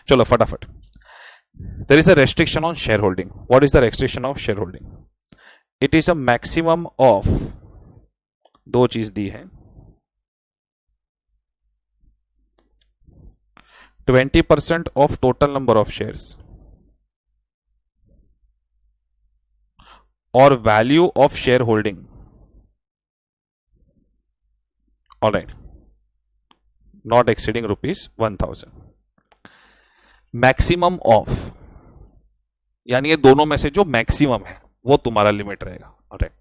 चलो फटाफट. There is a restriction on share holding. What is the restriction of share holding? It is a maximum of, दो चीज दी है, 20% of total number of shares और value of share holding, alright, not exceeding ₹1000। Maximum of यानी ये दोनों में से जो मैक्सिमम है वो तुम्हारा लिमिट रहेगा, ऑलराइट।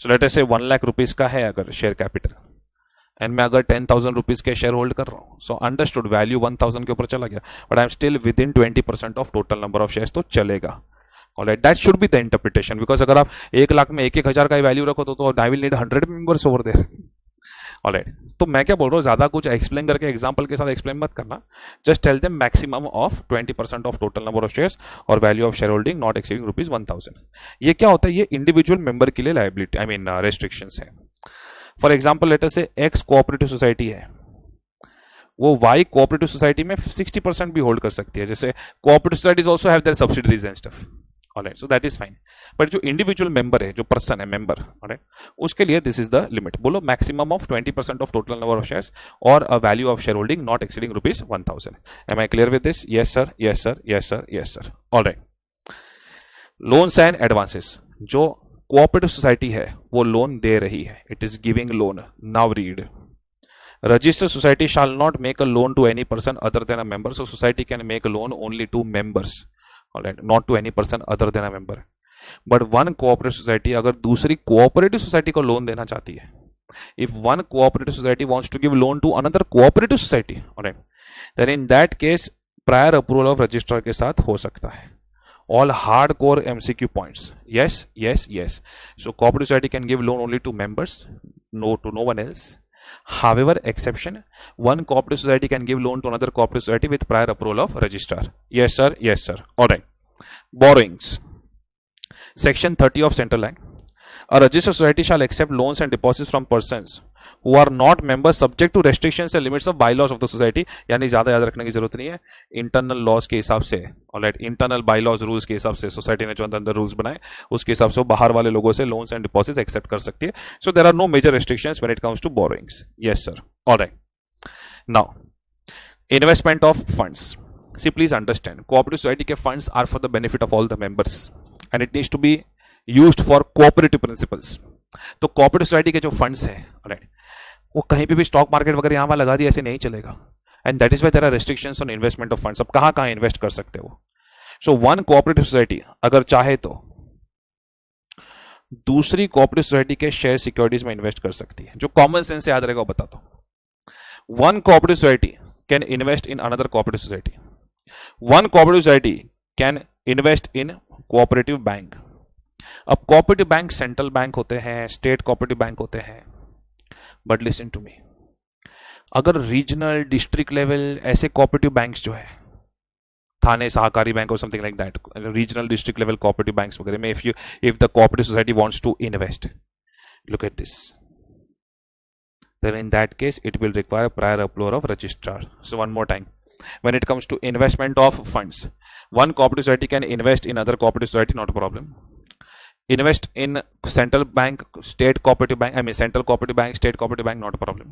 सो लेट अस से 1 लाख रुपीज का है अगर शेयर कैपिटल, एंड मैं अगर 10,000 रुपीज के शेयर होल्ड कर रहा हूं, सो अंडरस्टूड वैल्यू 1,000 के ऊपर चला गया, but I am still with in 20% of total number of shares, तो चलेगा, alright. That should be the interpretation, because अगर आप 1 लाख में 1,000 का वैल्यू रखो तो I will need 100 members over there, alright. तो मैं क्या बोल रहा हूँ, ज्यादा कुछ एक्सप्लेन करके एग्जांपल के साथ एक्सप्लेन मत करना, just tell them maximum of 20% of total number of shares और value of share holding not exceeding ₹1,000। ये क्या होता है, ये इंडिविजुअल मेंबर के लिए लायबिलिटी, आई मीन रेस्ट्रिक्शंस है। फॉर एग्जाम्पल लेटर से एक्स कोऑपरेटिव सोसाइटी है, वो वाई कोऑपरेटिव सोसाइटी में 60% भी होल्ड कर सकती है, जैसे cooperative societies also have their subsidiaries and stuff, alright, so that is fine. But जो इंडिविजुअल मेंबर है, जो पर्सन है मेंबर, ऑलराइट, उसके लिए दिस इज द लिमिट। बोलो maximum of 20% of total number of shares और a value of share holding not exceeding ₹1,000। Am I clear with this? Yes sir, yes sir, yes sir, yes sir, alright. Loans and advances, जो cooperative society है वो loan दे रही है, it is giving loan. Now read, registered society shall not make a loan to any person other than a member, so society can make a loan only to members, alright, not to any person other than a member. But one cooperative society अगर दूसरी cooperative society को loan देना चाहती है, if one cooperative society wants to give loan to another cooperative society, alright, then in that case prior approval of registrar के साथ हो सकता है। All hardcore MCQ points, yes, yes, yes. So cooperative society can give loan only to members, no to no one else. However, exception, one cooperative society can give loan to another cooperative society with prior approval of registrar. Yes sir, yes sir, alright. Borrowings, section 30 of Central Act, a registered society shall accept loans and deposits from persons who are not members subject to restrictions and limits of bylaws of the society। यानी ज्यादा याद रखने की जरूरत नहीं है, internal laws के हिसाब से, ऑलराइट, इंटरनल बायलॉज रूल्स के हिसाब से सोसाइटी ने जो अंदर रूल्स बनाए उसके हिसाब से बाहर वाले लोगों से लोन्स एंड डिपॉजिट्स एक्सेप्ट कर सकती है। So there are no major restrictions when it comes to borrowings. Yes sir, alright. Now investment of funds, see please understand, cooperative society के funds are for the benefit of all the members and it needs to be used for cooperative principles. तो cooperative society के जो funds है, alright, वो कहीं पे भी stock market वगैरह यहां वहां लगा दिया ऐसे नहीं चलेगा, and that is why there are restrictions on investment of funds. अब कहां कहां इन्वेस्ट कर सकते हो? सो वन कोऑपरेटिव सोसाइटी अगर चाहे तो दूसरी कोऑपरेटिव सोसाइटी के शेयर सिक्योरिटीज में इन्वेस्ट कर सकती है। जो कॉमन सेंस से याद रहेगा वो बताता हूं। One cooperative society can invest in another cooperative society, one cooperative society can invest in cooperative bank. अब कोऑपरेटिव बैंक सेंट्रल बैंक होते हैं, स्टेट कोऑपरेटिव बैंक होते हैं, बट लिसन टू मी, अगर रीजनल डिस्ट्रिक्ट लेवल ऐसे कोऑपरेटिव बैंक्स जो है, थाने सहकारी बैंक और something like that, regional district level cooperative banks वगैरह में if the cooperative society wants to invest, look at this, then in that case it will require prior approval of registrar. So one more time, when it comes to investment of funds, one cooperative society can invest in other cooperative society, not a problem. Invest in central bank, state cooperative bank, I mean central cooperative bank, state cooperative bank, not a problem.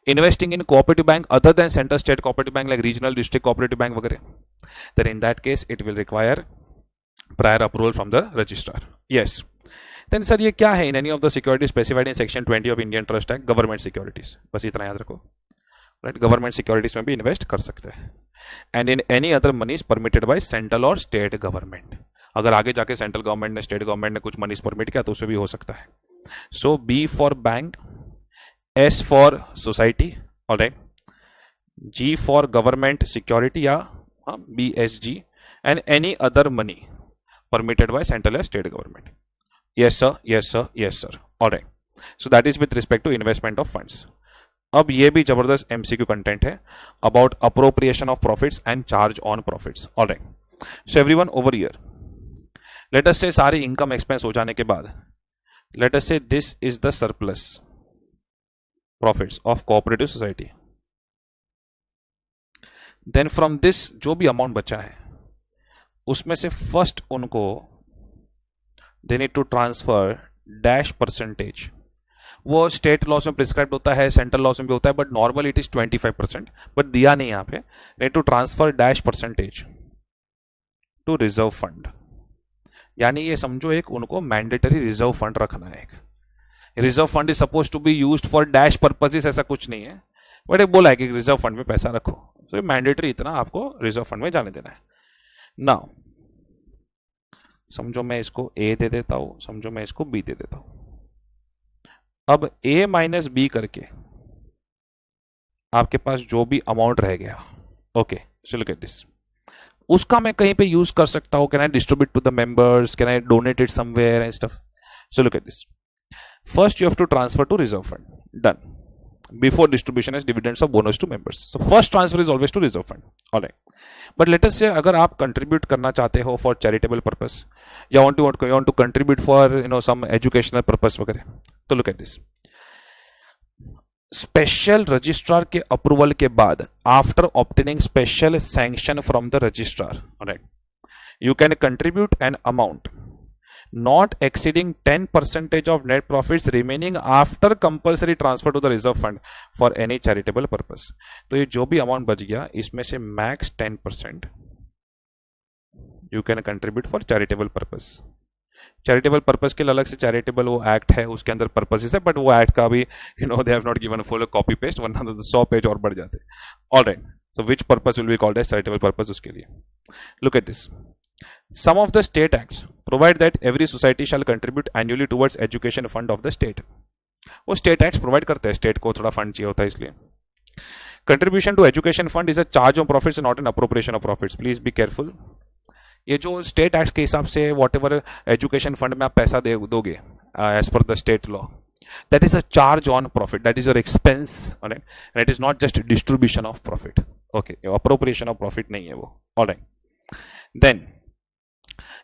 Investing in cooperative bank other than central state cooperative bank like regional district cooperative bank वगैरह, then in that case it will require prior approval from the registrar. Yes. Then sir ये क्या है? In any of the securities specified in section 20 of Indian Trust Act, government securities, बस इतना याद रखो, right? Government securities में भी invest कर सकते हैं, and in any other monies permitted by central or state government. अगर आगे जाके सेंट्रल गवर्नमेंट ने, स्टेट गवर्नमेंट ने कुछ मनीज परमिट किया तो उसे भी हो सकता है। So B for bank, S for society, alright, G for government security या BSG, and any other money permitted by central या state government. Yes sir, yes sir, yes sir, alright. So that is with respect to investment of funds. अब ये भी जबरदस्त MCQ content है about appropriation of profits and charge on profits, alright. So everyone over here, let us say सारी income expense हो जाने के बाद, let us say this is the surplus profits of cooperative society. Then from this जो भी amount बचा है उसमें से फर्स्ट उनको they need to transfer dash percentage. वो स्टेट लॉस में प्रिस्क्राइब होता है, सेंट्रल लॉस में भी होता है, but normal it is 25%, but दिया नहीं यहाँ पे। Need to transfer dash percentage to reserve fund, यानी ये समझो एक उनको मैंडेटरी रिजर्व फंड रखना है। Reserve fund is suppose to be used for dash purposes, ऐसा कुछ नहीं है, बट एक बोला है कि रिजर्व फंड में पैसा रखो, तो मैंडेटरी इतना आपको रिजर्व फंड में जाने देना है। नाउ समझो मैं इसको ए दे देता हूं, समझो मैं इसको बी दे देता हूं। अब ए माइनस बी करके आपके पास जो भी अमाउंट रह गया, okay so look at this, उसका मैं कहीं पे यूज कर सकता हूं। Can I distribute to the members, can I donate it somewhere and stuff. So look at this, first you have to transfer to reserve fund, done, before distribution as dividends or bonus to members. So first transfer is always to reserve fund, all right, but let us say अगर आप contribute करना चाहते हो for charitable purpose या want to contribute for some educational purpose वगैरह, तो look at this, special registrar के approval के बाद, after obtaining special sanction from the registrar, alright, you can contribute an amount not exceeding 10% of net profits remaining after compulsory transfer to the reserve fund for any charitable purpose. तो ये जो भी amount बच गया इसमें से max 10% you can contribute for charitable purpose. Charitable purpose के लिए अलग से चैरिटेबल वो एक्ट है, उसके अंदर पर्पसेस है, बट वो एक्ट का भी they have not given full copy paste, वरना तो 100 पेज और बढ़ जाते। Alright, so which purpose will be called as charitable purpose, उसके लिए look at this, some of the state acts provide that every society shall contribute annually towards education fund of the state. वो state acts provide करते हैं, state को थोड़ा fund चाहिए होता है इसलिए। Contribution to education fund is a charge on profits and not an appropriation of profits. Please be careful. ये जो state acts के हिसाब से whatever education fund में आप पैसा दोगे as per the state law, that is a charge on profit, that is your expense, alright, and it is not just distribution of profit. Okay, appropriation of profit नहीं है वो, alright. Then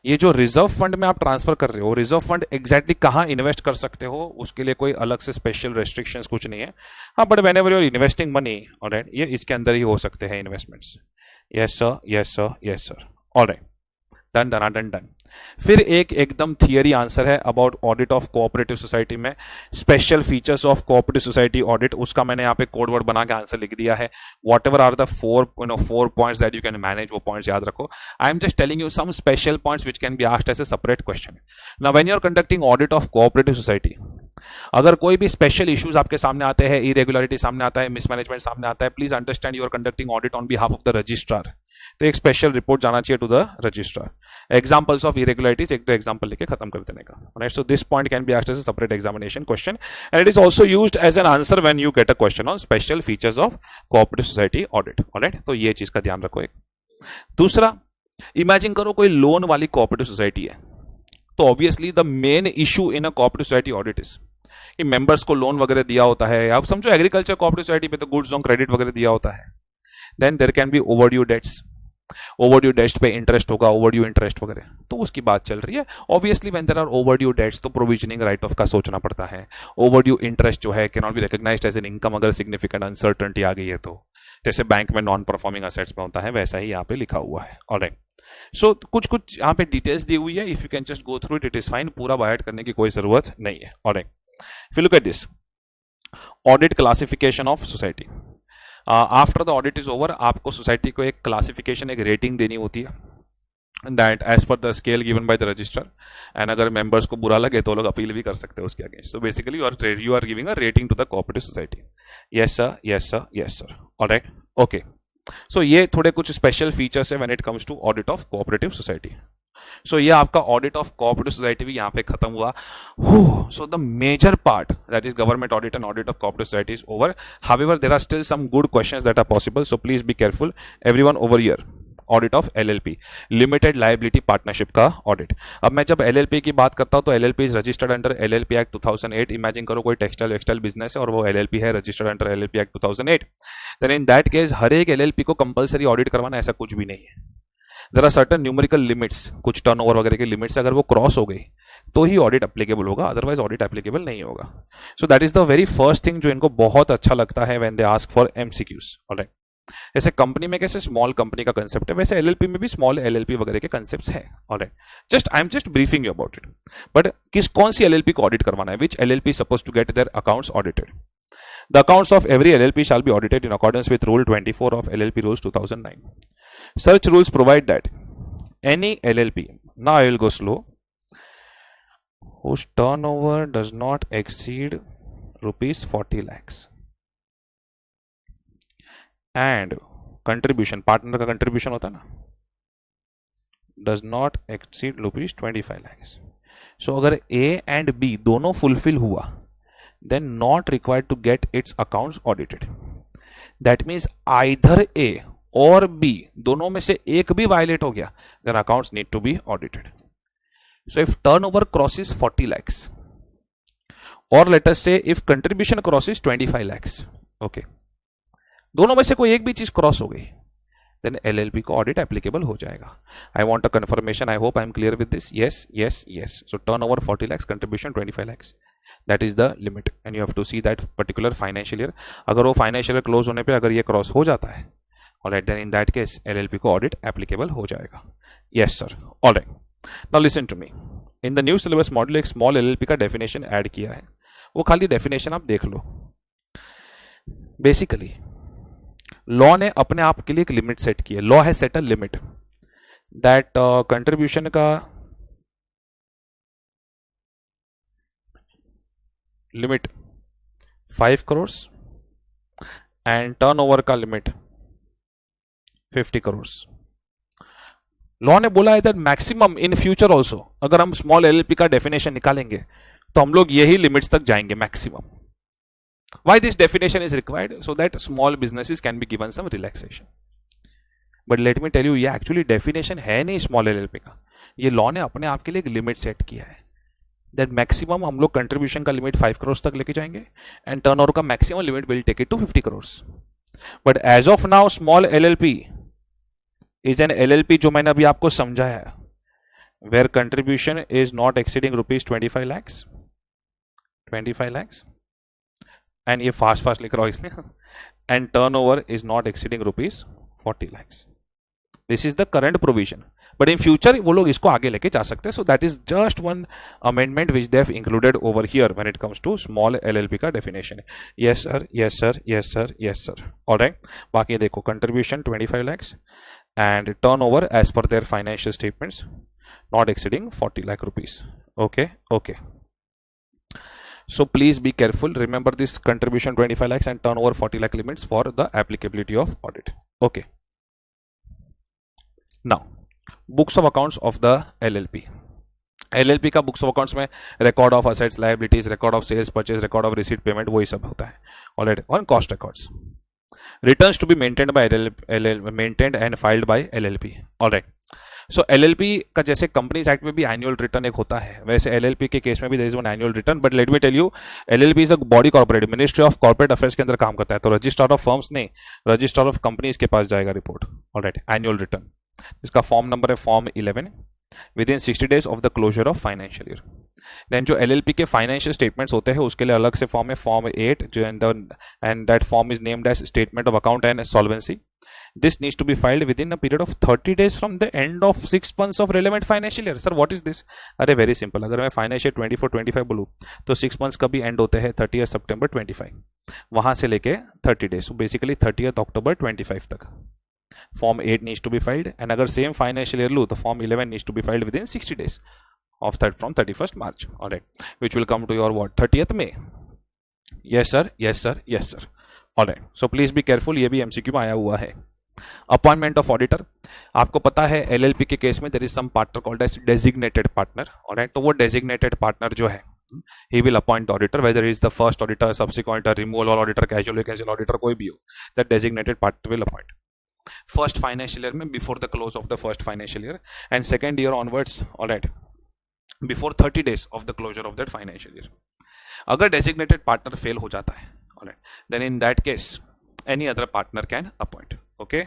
ये जो reserve fund में आप transfer कर रहे हो, रिजर्व फंड एग्जैक्टली कहाँ इन्वेस्ट कर सकते हो, उसके लिए कोई अलग से स्पेशल रेस्ट्रिक्शंस कुछ नहीं है। हाँ, but whenever you are investing money, alright, ये इसके अंदर ही हो सकते हैं investments. Yes sir, yes sir, yes sir, alright, done done done done. फिर एक एकदम थियरी आंसर है about audit of cooperative society में, special features of cooperative society audit, उसका मैंने यहाँ पे कोड वर्ड बना के आंसर लिख दिया है। Whatever are the four points that you can manage, वो पॉइंट्स याद रखो। I am just telling you some special points which can be asked as a separate question. Now when you are conducting audit of cooperative society, अगर कोई भी special issues आपके सामने आते हैं, इरेगुलरिटी सामने आता है, मिसमैनेजमेंट सामने आता है, please understand you are conducting audit on behalf of the registrar, तो एक स्पेशल रिपोर्ट जाना चाहिए to the registrar. Examples of irregularities, एक दो एग्जांपल लेके खत्म कर देने का, right. So this point can be asked as a separate examination question and it is also used as an answer when you get a question on special features of cooperative society audit, alright. तो ये चीज का ध्यान रखो। एक दूसरा, imagine करो कोई लोन वाली कोऑपरेटिव सोसाइटी है, तो obviously the main issue in a cooperative society audit is कि मेंबर्स को लोन वगैरह दिया होता है, आप समझो एग्रीकल्चर कोऑपरेटिव सोसाइटी पे तो गुड्स ऑन क्रेडिट वगैरह दिया होता है। Then there can be overdue debts, overdue debts पे इंटरेस्ट होगा, ओवरड्यू इंटरेस्ट वगैरह, तो उसकी बात चल रही है। Obviously when there are overdue debts तो प्रोविजनिंग राइट ऑफ का सोचना पड़ता है। ओवरड्यू इंटरेस्ट जो है can not be recognised as an income अगर सिग्निफिकेंट अनसर्टेनिटी आ गई है तो, जैसे बैंक में नॉन परफॉर्मिंग असेट्स में होता है, वैसा ही यहाँ पे लिखा हुआ है, ऑलराइट। सो कुछ यहाँ पे डिटेल्स दी हुई है, if you can just go through it, it is fine, पूरा बायट करने की कोई जरूरत नहीं है, ऑलराइट। फिर look at this, audit classification of society. After the audit is over, आपको सोसाइटी को एक क्लासिफिकेशन, एक रेटिंग देनी होती है that as per the scale given by the registrar, and अगर मेंबर्स को बुरा लगे तो लोग अपील भी कर सकते हैं उसके against. So basically you are giving a rating to the cooperative society. Yes sir, yes sir, yes sir, alright, okay. So ये थोड़े कुछ स्पेशल फीचर्स है when it comes to audit of cooperative society. So ये आपका audit of cooperative society भी यहाँ पे खत्म हुआ। So the major part that is government audit and audit of cooperative society is over. However there are still some good questions that are possible, so please be careful everyone over here. Audit of LLP, limited liability partnership का audit. अब मैं जब LLP की बात करता हूं तो LLP is registered under LLP act 2008। Imagine करो कोई टेक्सटाइल बिजनेस है और वो एलएलपी है, registered under LLP act 2008। Then in that case हर एक एलएलपी को कंपलसरी ऑडिट करवाना ऐसा कुछ भी नहीं है। There are certain numerical limits, कुछ टर्नओवर वगैरह के लिमिट्स, अगर वो क्रॉस हो गई तो ही ऑडिट एप्लीकेबल होगा, अदरवाइज ऑडिट एप्लीकेबल नहीं होगा। So that is the very first thing जो इनको बहुत अच्छा लगता है when they ask for MCQs, alright. जैसे कंपनी में कैसे स्मॉल कंपनी का कंसेप्ट है, वैसे एलएलपी में भी स्मॉल एलएलपी वगैरह के कंसेप्ट्स है। Alright, just I am just briefing you about it. But कौन सी एलएलपी को ऑडिट करवाना है, which LLP suppose to get their accounts audited. The accounts of every LLP shall be audited in accordance with Rule 24 of LLP Rules 2009. Such rules provide that any LLP, now I will go slow, whose turnover does not exceed rupees 40 lakhs and contribution, partner का contribution होता है ना, does not exceed rupees 25 lakhs. So अगर A and B दोनों fulfill हुआ, then not required to get its accounts audited. That means either A or B दोनों में से एक भी violate हो गया, then accounts need to be audited. So if turnover crosses 40 lakhs, or let us say if contribution crosses 25 lakhs, okay, दोनों में से कोई एक भी चीज क्रॉस हो गई, then LLP को audit applicable हो जाएगा. I want a confirmation. I hope I am clear with this. Yes, yes, yes. So turnover 40 lakhs, contribution 25 lakhs. That is the limit and you have to see that particular financial year. अगर वो financial year close होने पे अगर ये cross हो जाता है, alright, then in that case LLP को audit applicable हो जाएगा. Yes sir. Alright. Now listen to me. In the new syllabus module एक small LLP का definition add किया है. वो खाली definition आप देख लो. Basically लॉ ने अपने आप के लिए एक लिमिट सेट की है. लॉ है set a limit that contribution का लिमिट 5 करोड़ एंड टर्नओवर का लिमिट 50 करोड़. लॉ ने बोला है that maximum in future also अगर हम स्मॉल एलएलपी का डेफिनेशन निकालेंगे तो हम लोग यही लिमिट्स तक जाएंगे maximum. Why this definition is required? So that small businesses can be given some relaxation. But let me tell you, ये actually definition है नहीं small LLP का. ये law ने अपने आप के लिए एक limit set किया है. That maximum हम लोग contribution का limit 5 crores तक लेके जाएंगे and turnover का maximum limit will take it to 50 crores. But as of now, small LLP is an LLP जो मैंने अभी आपको समझाया है, where contribution is not exceeding rupees 25 lakhs. 25 lakhs. And ये फास्ट फास्ट लिख रहा हूं इसलिए. And turnover is not exceeding rupees 40 lakhs. This is the current provision, but in future वो लोग इसको आगे लेके जा सकते हैं. So that is just one amendment which they have included over here when it comes to small LLP का definition. Yes sir, yes sir, yes sir, yes sir. Alright, बाकी देखो contribution 25 lakhs and turnover as per their financial statements not exceeding 40 lakh rupees. Okay okay. So please be careful. Remember this contribution 25 lakhs and turnover 40 lakh limits for the applicability of audit. Okay. Now, books of accounts of the LLP. LLP का books of accounts में record of assets, liabilities, record of sales, purchase, record of receipt, payment, वही सब होता है. Alright. On cost records. Returns to be maintained by maintained and filed by LLP. Alright. So LLP का जैसे companies act में भी annual return एक होता है, वैसे एलएलपी के केस में भी there is one annual return. But let me tell you, LLP is a body corporate, ministry of corporate affairs के अंदर काम करता है. तो रजिस्ट्रार ऑफ फर्म्स नहीं, रजिस्ट्रार ऑफ कंपनीज के पास जाएगा रिपोर्ट. Alright, annual return. इसका फॉर्म नंबर है form 11 within 60 days of the closure of financial year. Then जो एलएलपी के फाइनेंशियल स्टेटमेंट्स होते हैं उसके लिए अलग से फॉर्म है, फॉर्म 8, जो and that form is named as statement of account and solvency. This needs to be filed within a period of 30 days from the end of 6 months of relevant financial year. Sir, what is this? अरे very simple. अगर मैं financial 24-25 बोलूँ तो 6 months का भी end होते हैं 30th September 25, वहां से लेके 30 days. So basically 30th October 25 तक. Form 8 needs to be filed, and अगर same financial year लूँ तो Form 11 needs to be filed within 60 days of that from 31st March. Alright, which will come to your what? 30th May. Yes sir, yes sir, yes sir. Alright, so please be careful. ये भी MCQ में आया हुआ है. Appointment of auditor. आपको पता है LLP के केस में there is some partner called as designated partner. Alright, तो वो डेजिग्नेटेड पार्टनर जो है he will appoint auditor, whether is the first auditor, subsequent removal auditor, casual auditor, कोई भी हो, that designated partner will appoint first financial year में before the close of the first financial year and second year onwards. Alright, before 30 days of the closure of that financial year. अगर designated partner fail हो जाता है, alright, then in that case any other partner can appoint. Okay,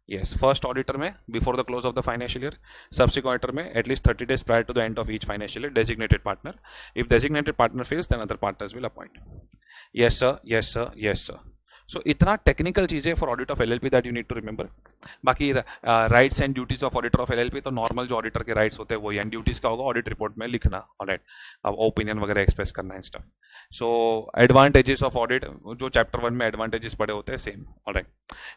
yes, first auditor में before the close of the financial year, subsequent auditor में at least 30 days prior to the end of each financial year, designated partner. If designated partner fails, then other partners will appoint. Yes sir, yes sir, yes sir. So इतना technical चीज़ें for audit of LLP that you need to remember. बाकी rights and duties of auditor of LLP तो normal जो auditor के rights होते हैं वही, and duties का होगा ऑडिट रिपोर्ट में लिखना, ऑलराइट, अब ओपिनियन वगैरह एक्सप्रेस करना है stuff. So advantages of audit जो चैप्टर 1 में एडवांटेजेस पढ़े होते हैं same, alright.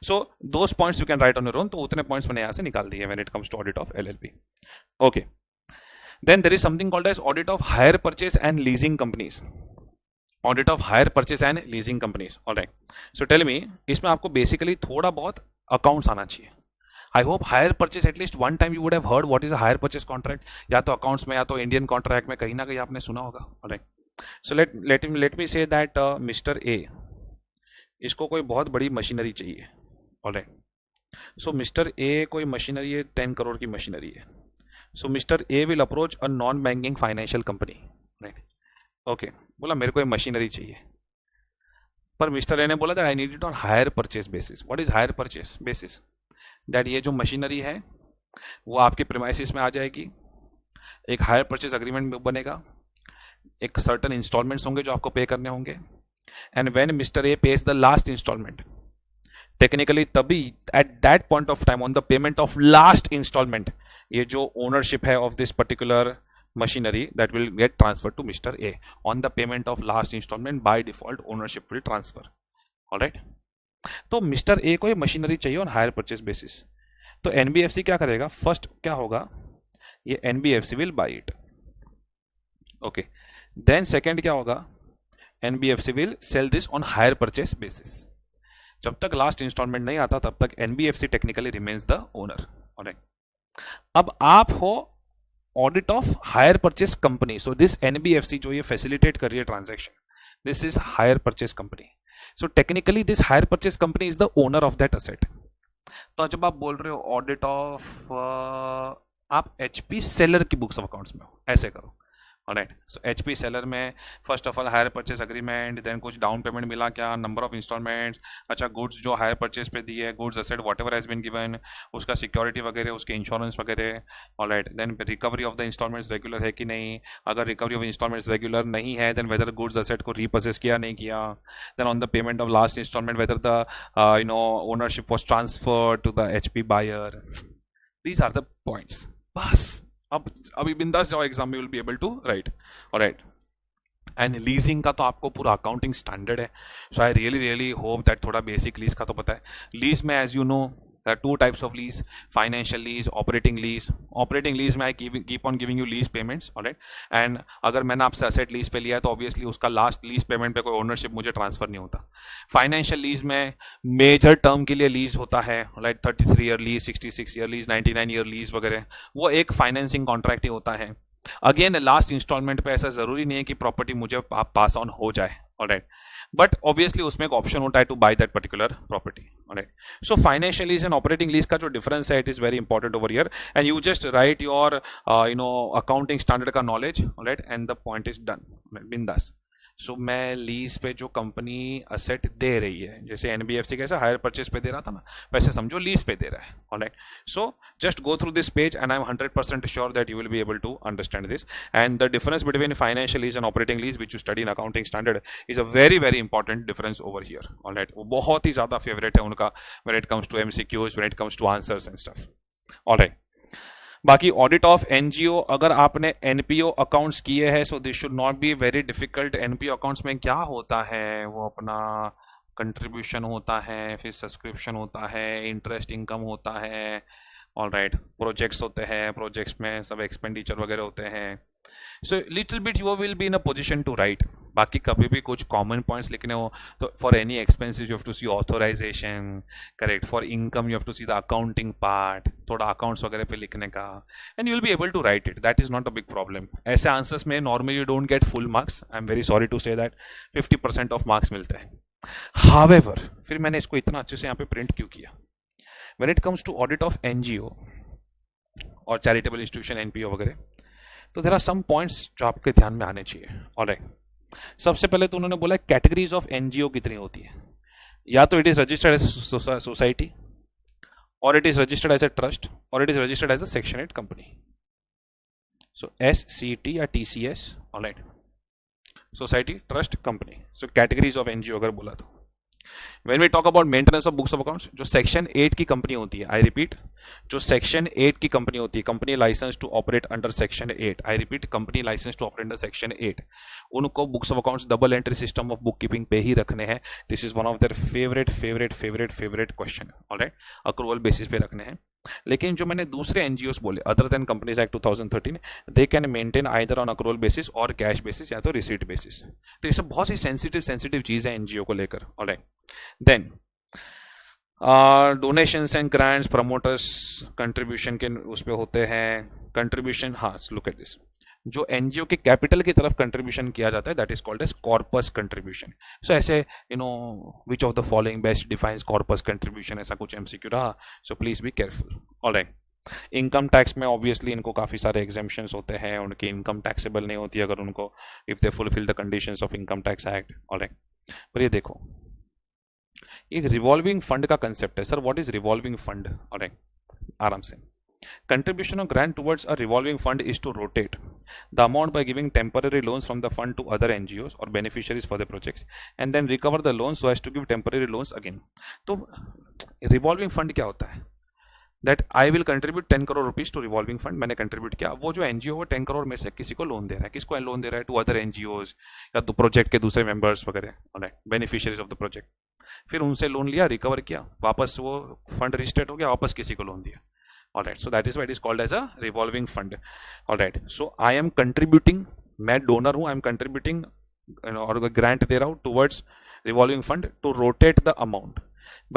So those points you can write on your own. तो उतने पॉइंट्स मैंने यहाँ से निकाल दिए when it comes to audit of LLP. Okay, then there is something called as audit of hire purchase and leasing companies. Audit of hire purchase and leasing companies, alright. So tell me, इसमें आपको basically थोड़ा बहुत accounts आना चाहिए. I hope hire purchase at least one time you would have heard what is a hire purchase contract, या तो accounts में या तो इंडियन कॉन्ट्रैक्ट में कहीं ना कहीं आपने सुना होगा, alright. So let me say that mister A, इसको कोई बहुत बड़ी मशीनरी चाहिए, ऑलराइट. सो मिस्टर ए कोई मशीनरी है, 10 करोड़ की मशीनरी है. So mister A will approach a non banking financial company, right. Okay, बोला मेरे को ये मशीनरी चाहिए, पर मिस्टर ए ने बोला that I need it on hire purchase basis. What is hire purchase basis? That ये जो मशीनरी है वो आपके प्रीमाइसिस में आ जाएगी, एक हायर परचेज अग्रीमेंट बनेगा, एक सर्टन इंस्टॉलमेंट्स होंगे जो आपको पे करने होंगे, and when mister A pays the last installment, technically तभी at that point of time on the payment of last installment, ये जो ओनरशिप है of this particular machinery that will get transferred to Mr. A. On the payment of last installment, by default ownership will transfer. All right. तो mister A को ये machinery चाहिए on hire purchase basis. तो NBFC क्या करेगा? First क्या होगा, ये NBFC will buy it. Okay, then second क्या होगा, NBFC will sell this on hire purchase basis. जब तक लास्ट इंस्टॉलमेंट नहीं आता तब तक NBFC technically remains the owner. Alright. अब आप हो audit of hire purchase company. So this NBFC जो ये फैसिलिटेट कर रही है transaction, this is hire purchase company. So technically this hire purchase company is the owner of that asset. तो जब आप बोल रहे हो ऑडिट ऑफ, आप एचपी सेलर की बुक्स ऑफ अकाउंट्स में हो, ऐसे करो. ऑलराइट. सो एचपी सेलर में first of all hire purchase agreement, then कुछ डाउन पेमेंट मिला क्या, नंबर ऑफ इंस्टॉलमेंट्स, अच्छा गुड्स जो हायर परचेज पे दिए, goods asset whatever has been given, उसका सिक्योरिटी वगैरह, उसके इंश्योरेंस वगैरह. Alright. Then recovery of the instalments regular है कि नहीं, अगर रिकवरी ऑफ इंस्टॉलमेंट्स रेगुलर नहीं है देन वेदर गुड्स असेट को रीपोसेस किया नहीं किया. Then on the payment of last instalment whether the ownership was transfer to the HP buyer. These are the points. बस अब अभी बिंदास जाओ, एग्जाम में will be able to write. Alright. And leasing का तो आपको पूरा अकाउंटिंग स्टैंडर्ड है. So I really hope that थोड़ा बेसिक लीज का तो पता है. लीज में as you know there are two types of lease, financial lease, operating lease. Operating lease में I keep on giving you lease payments, alright. and अगर मैंने आपसे asset lease पे लिया है तो obviously उसका last lease payment पे कोई ownership मुझे transfer नहीं होता. Financial lease में major term के लिए lease होता है, right, 33 year lease, 66 year lease, 99 year lease वगैरह, वो एक financing contract ही होता है. अगेन लास्ट इंस्टॉलमेंट पे ऐसा जरूरी नहीं है कि प्रॉपर्टी मुझे पास ऑन हो जाए, ऑलराइट, बट ऑब्वियसली उसमें एक ऑप्शन होता है to buy that particular property. Alright. So financial lease and operating lease का जो डिफरेंस है, it is very important over here, and you just write your accounting standard का knowledge, alright, and the point is done. बिंदास. So मैं lease पे जो company asset दे रही है, जैसे एनबीएफसी कैसे हायर परचेज पे दे रहा था ना, वैसे समझो लीज पे दे रहा है. Alright. So just go through this page and I am 100% sure that you will be able to understand this. And the difference between financial lease and operating lease which you study in accounting standard is a very important difference over here. Alright. वो बहुत ही ज्यादा favourite है उनका when it comes to MCQs, when it comes to answers and stuff. Alright. बाकी audit of NGO, अगर आपने NPO accounts किए हैं so this should not be very difficult. NPO accounts में क्या होता है, वो अपना कंट्रीब्यूशन होता है, फिर सब्सक्रिप्शन होता है, इंटरेस्ट इनकम होता है, ऑलराइट, प्रोजेक्ट्स होते हैं, प्रोजेक्ट्स में सब एक्सपेंडिचर वगैरह होते हैं. So little bit you will be in a position to write. बाकी कभी भी कुछ कॉमन पॉइंट्स लिखने हो तो for any expenses you have to see authorisation, correct. For income you have to see the accounting part, थोड़ा accounts वगैरह पे लिखने का, and you will be able to write it. That is not a big problem. ऐसे answers में normally you don't get full marks. I am very sorry to say that 50% of marks मिलते हैं. However, फिर मैंने इसको इतना अच्छे से यहाँ पे प्रिंट क्यों किया? When it comes to audit of NGO और चैरिटेबल इंस्टीट्यूशन, एनपीओ वगैरह, तो देयर आर सम पॉइंट्स जो आपके ध्यान में आने चाहिए. ऑलराइट. सबसे पहले तो उन्होंने बोला कैटेगरीज ऑफ एनजीओ कितनी होती है. या तो it is registered as society, और it is registered as a trust, और it is registered as a section 8 company. So SCT या TCS, alright, society, trust, company. So categories of NGO अगर बोला तो When we talk about maintenance of books of accounts, जो section 8 की company होती है, I repeat, जो section 8 की कंपनी होती है, company licence to operate under section 8, I repeat, company licence to operate under section 8, उनको books of accounts double entry system of book keeping पे ही रखने हैं. This is one of their favourite question. Alright, accrual basis पे रखने हैं. लेकिन जो मैंने दूसरे एनजीओस बोले other than companies act 2013, they can maintain either on accrual basis और कैश बेसिस या तो रिसीट बेसिस. तो ये सब बहुत ही सेंसिटिव चीज है एनजीओ को लेकर. Alright, then donations and grants, promoters contribution के उस पे होते हैं. कंट्रीब्यूशन, हाँ, लुक एट दिस, जो एनजीओ के कैपिटल की तरफ कंट्रीब्यूशन किया जाता है, that is called as corpus contribution. So ऐसे which of the following best defines corpus contribution, ऐसा कुछ एमसीक्यू रहा, so please be careful. Alright, income tax में ऑब्वियसली इनको काफ़ी सारे एग्जेम्पशंस होते हैं, उनकी इनकम टैक्सेबल नहीं होती अगर उनको, if they fulfil the conditions of income tax act. Alright, पर ये देखो, एक रिवॉल्विंग फंड का कंसेप्ट है. Sir what is revolving fund? Alright, आराम से. Contribution of grant towards a revolving fund is to rotate the amount by giving temporary loans from the fund to other NGOs or beneficiaries for the projects and then recover the loans so as to give temporary loans again. तो revolving fund क्या होता है? That I will contribute 10 crore rupees to revolving fund. मैंने contribute किया, वो जो NGO वो 10 crore में से किसी को लोन दे रहा है. किसको लोन दे रहा है? टू अदर NGOs या तो प्रोजेक्ट के दूसरे मेंबर्स वगैरह, बेनिफिशियरीज ऑफ द प्रोजेक्ट. फिर उनसे लोन लिया, रिकवर किया, वापस वो फंड रिस्टेट हो गया, वापस किसी को लोन दिया. Alright, so that is why it is called as a revolving fund. Alright, so I am contributing, मैं डोनर हूँ, I am contributing और ग्रांट दे रहा हूँ towards revolving fund to rotate the amount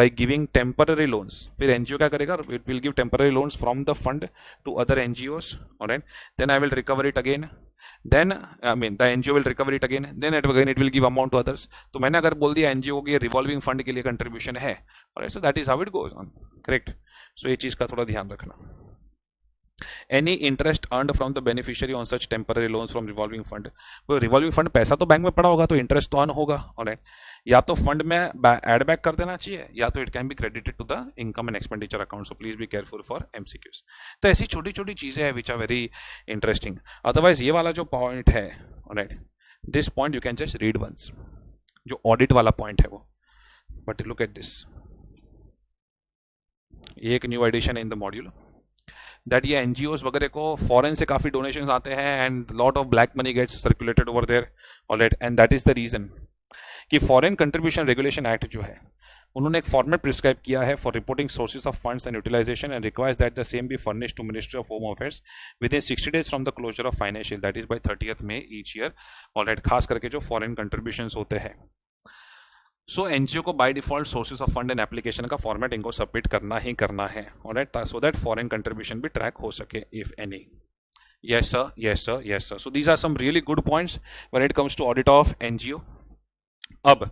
by giving temporary loans. फिर NGO क्या करेगा? It will give temporary loans from the fund to other NGOs. Alright, then I will recover it again. Then I mean the NGO will recover it again. Then it will give amount to others. तो मैंने अगर बोल दिया NGO की revolving fund के लिए contribution है, alright, so that is how it goes on. Correct. सो ये चीज का थोड़ा ध्यान रखना. Any interest earned from the beneficiary on such temporary loans from revolving fund. तो रिवॉल्विंग फंड पैसा तो बैंक में पड़ा होगा, तो इंटरेस्ट तो अर्न होगा. ऑलराइट, या तो फंड में एड बैक कर देना चाहिए, या तो it can be credited to the income and expenditure account. So please be careful for MCQs. तो ऐसी छोटी छोटी चीजें हैं which are very interesting. Otherwise ये वाला जो पॉइंट है, alright, this point you can just read once, जो ऑडिट वाला पॉइंट है वो. बट लुक एट दिस, ये एक न्यू एडिशन है इन द मॉड्यूल, दैट ये एनजीओस वगैरह को फॉरेन से काफी डोनेशंस आते हैं and lot of black money gets circulated over there. Alright, and that is the reason कि फॉरेन कंट्रीब्यूशन रेगुलेशन एक्ट जो है, उन्होंने एक फॉर्मेट प्रिस्क्राइब किया है for reporting sources of funds and utilisation and requires that the same be furnished to ministry of home affairs within 60 days from the closure of financial, that is by 30th May each year. Alright, खास करके जो foreign contributions होते हैं. So NGO को by default sources of fund and application का format इनको submit करना ही करना है. Alright, so that foreign contribution भी ट्रैक हो सके if any. yes sir, yes sir, yes sir. So these are some really good points when it comes to audit of NGO. अब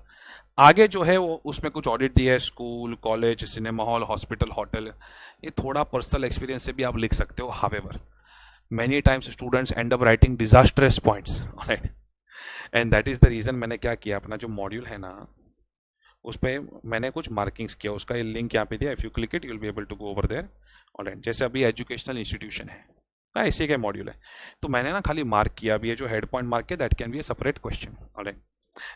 आगे जो है वो उसमें कुछ ऑडिट दिया है, school, college, cinema hall, hospital, hotel. ये थोड़ा पर्सनल एक्सपीरियंस से भी आप लिख सकते हो. However many times students end up writing disastrous points. Alright, and that is the reason मैंने क्या किया, अपना जो मॉड्यूल है ना उस पर मैंने कुछ मार्किंग्स किया. उसका ये लिंक यहाँ पे दिया, if you click it you will be able to go over there. Alright, जैसे अभी एजुकेशनल इंस्टीट्यूशन है, ऐसे का मॉड्यूल है, तो मैंने ना खाली मार्क किया. अभी ये जो हेड पॉइंट मार्क किया, that can be A separate question. Alright,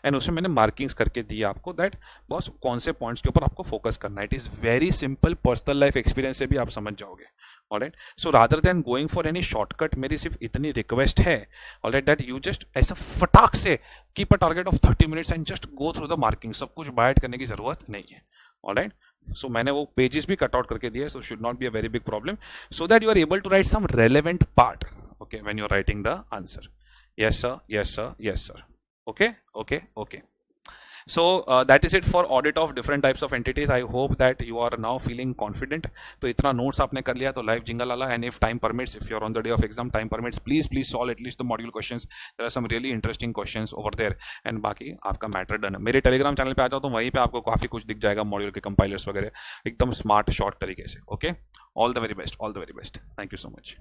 and उसमें मैंने मार्किंग्स करके दी आपको दैट बॉस कौन से पॉइंट्स के ऊपर आपको फोकस करना है. It is very simple, personal life experience से भी आप समझ जाओगे. Alright, so rather than going for any shortcut, मेरी सिर्फ इतनी रिक्वेस्ट है, ऑलराइट, दैट यू जस्ट ऐसा फटाक से keep a target of 30 minutes and just go through the marking. सब कुछ बाइट करने की जरूरत नहीं है. ऑलराइट, सो मैंने वो पेजेस भी कट आउट करके दिए, so should not be a very big problem, so that you are able to write some relevant part, okay, when you are writing the answer. Yes sir, yes sir, yes sir. Okay, okay, okay. So that is it for audit of different types of entities. I hope that you are now feeling confident. तो इतना notes आपने कर लिया तो live jingle वाला, and if time permits, if you are on the day of exam, time permits, please solve at least the module questions. There are some really interesting questions over there. And बाकी आपका matter done. मेरे telegram channel पे आ जाओ तो वहीं पे आपको काफी कुछ दिख जाएगा module के compilers वगैरह एकदम smart short तरीके से. Okay, all the very best, all the very best. Thank you so much.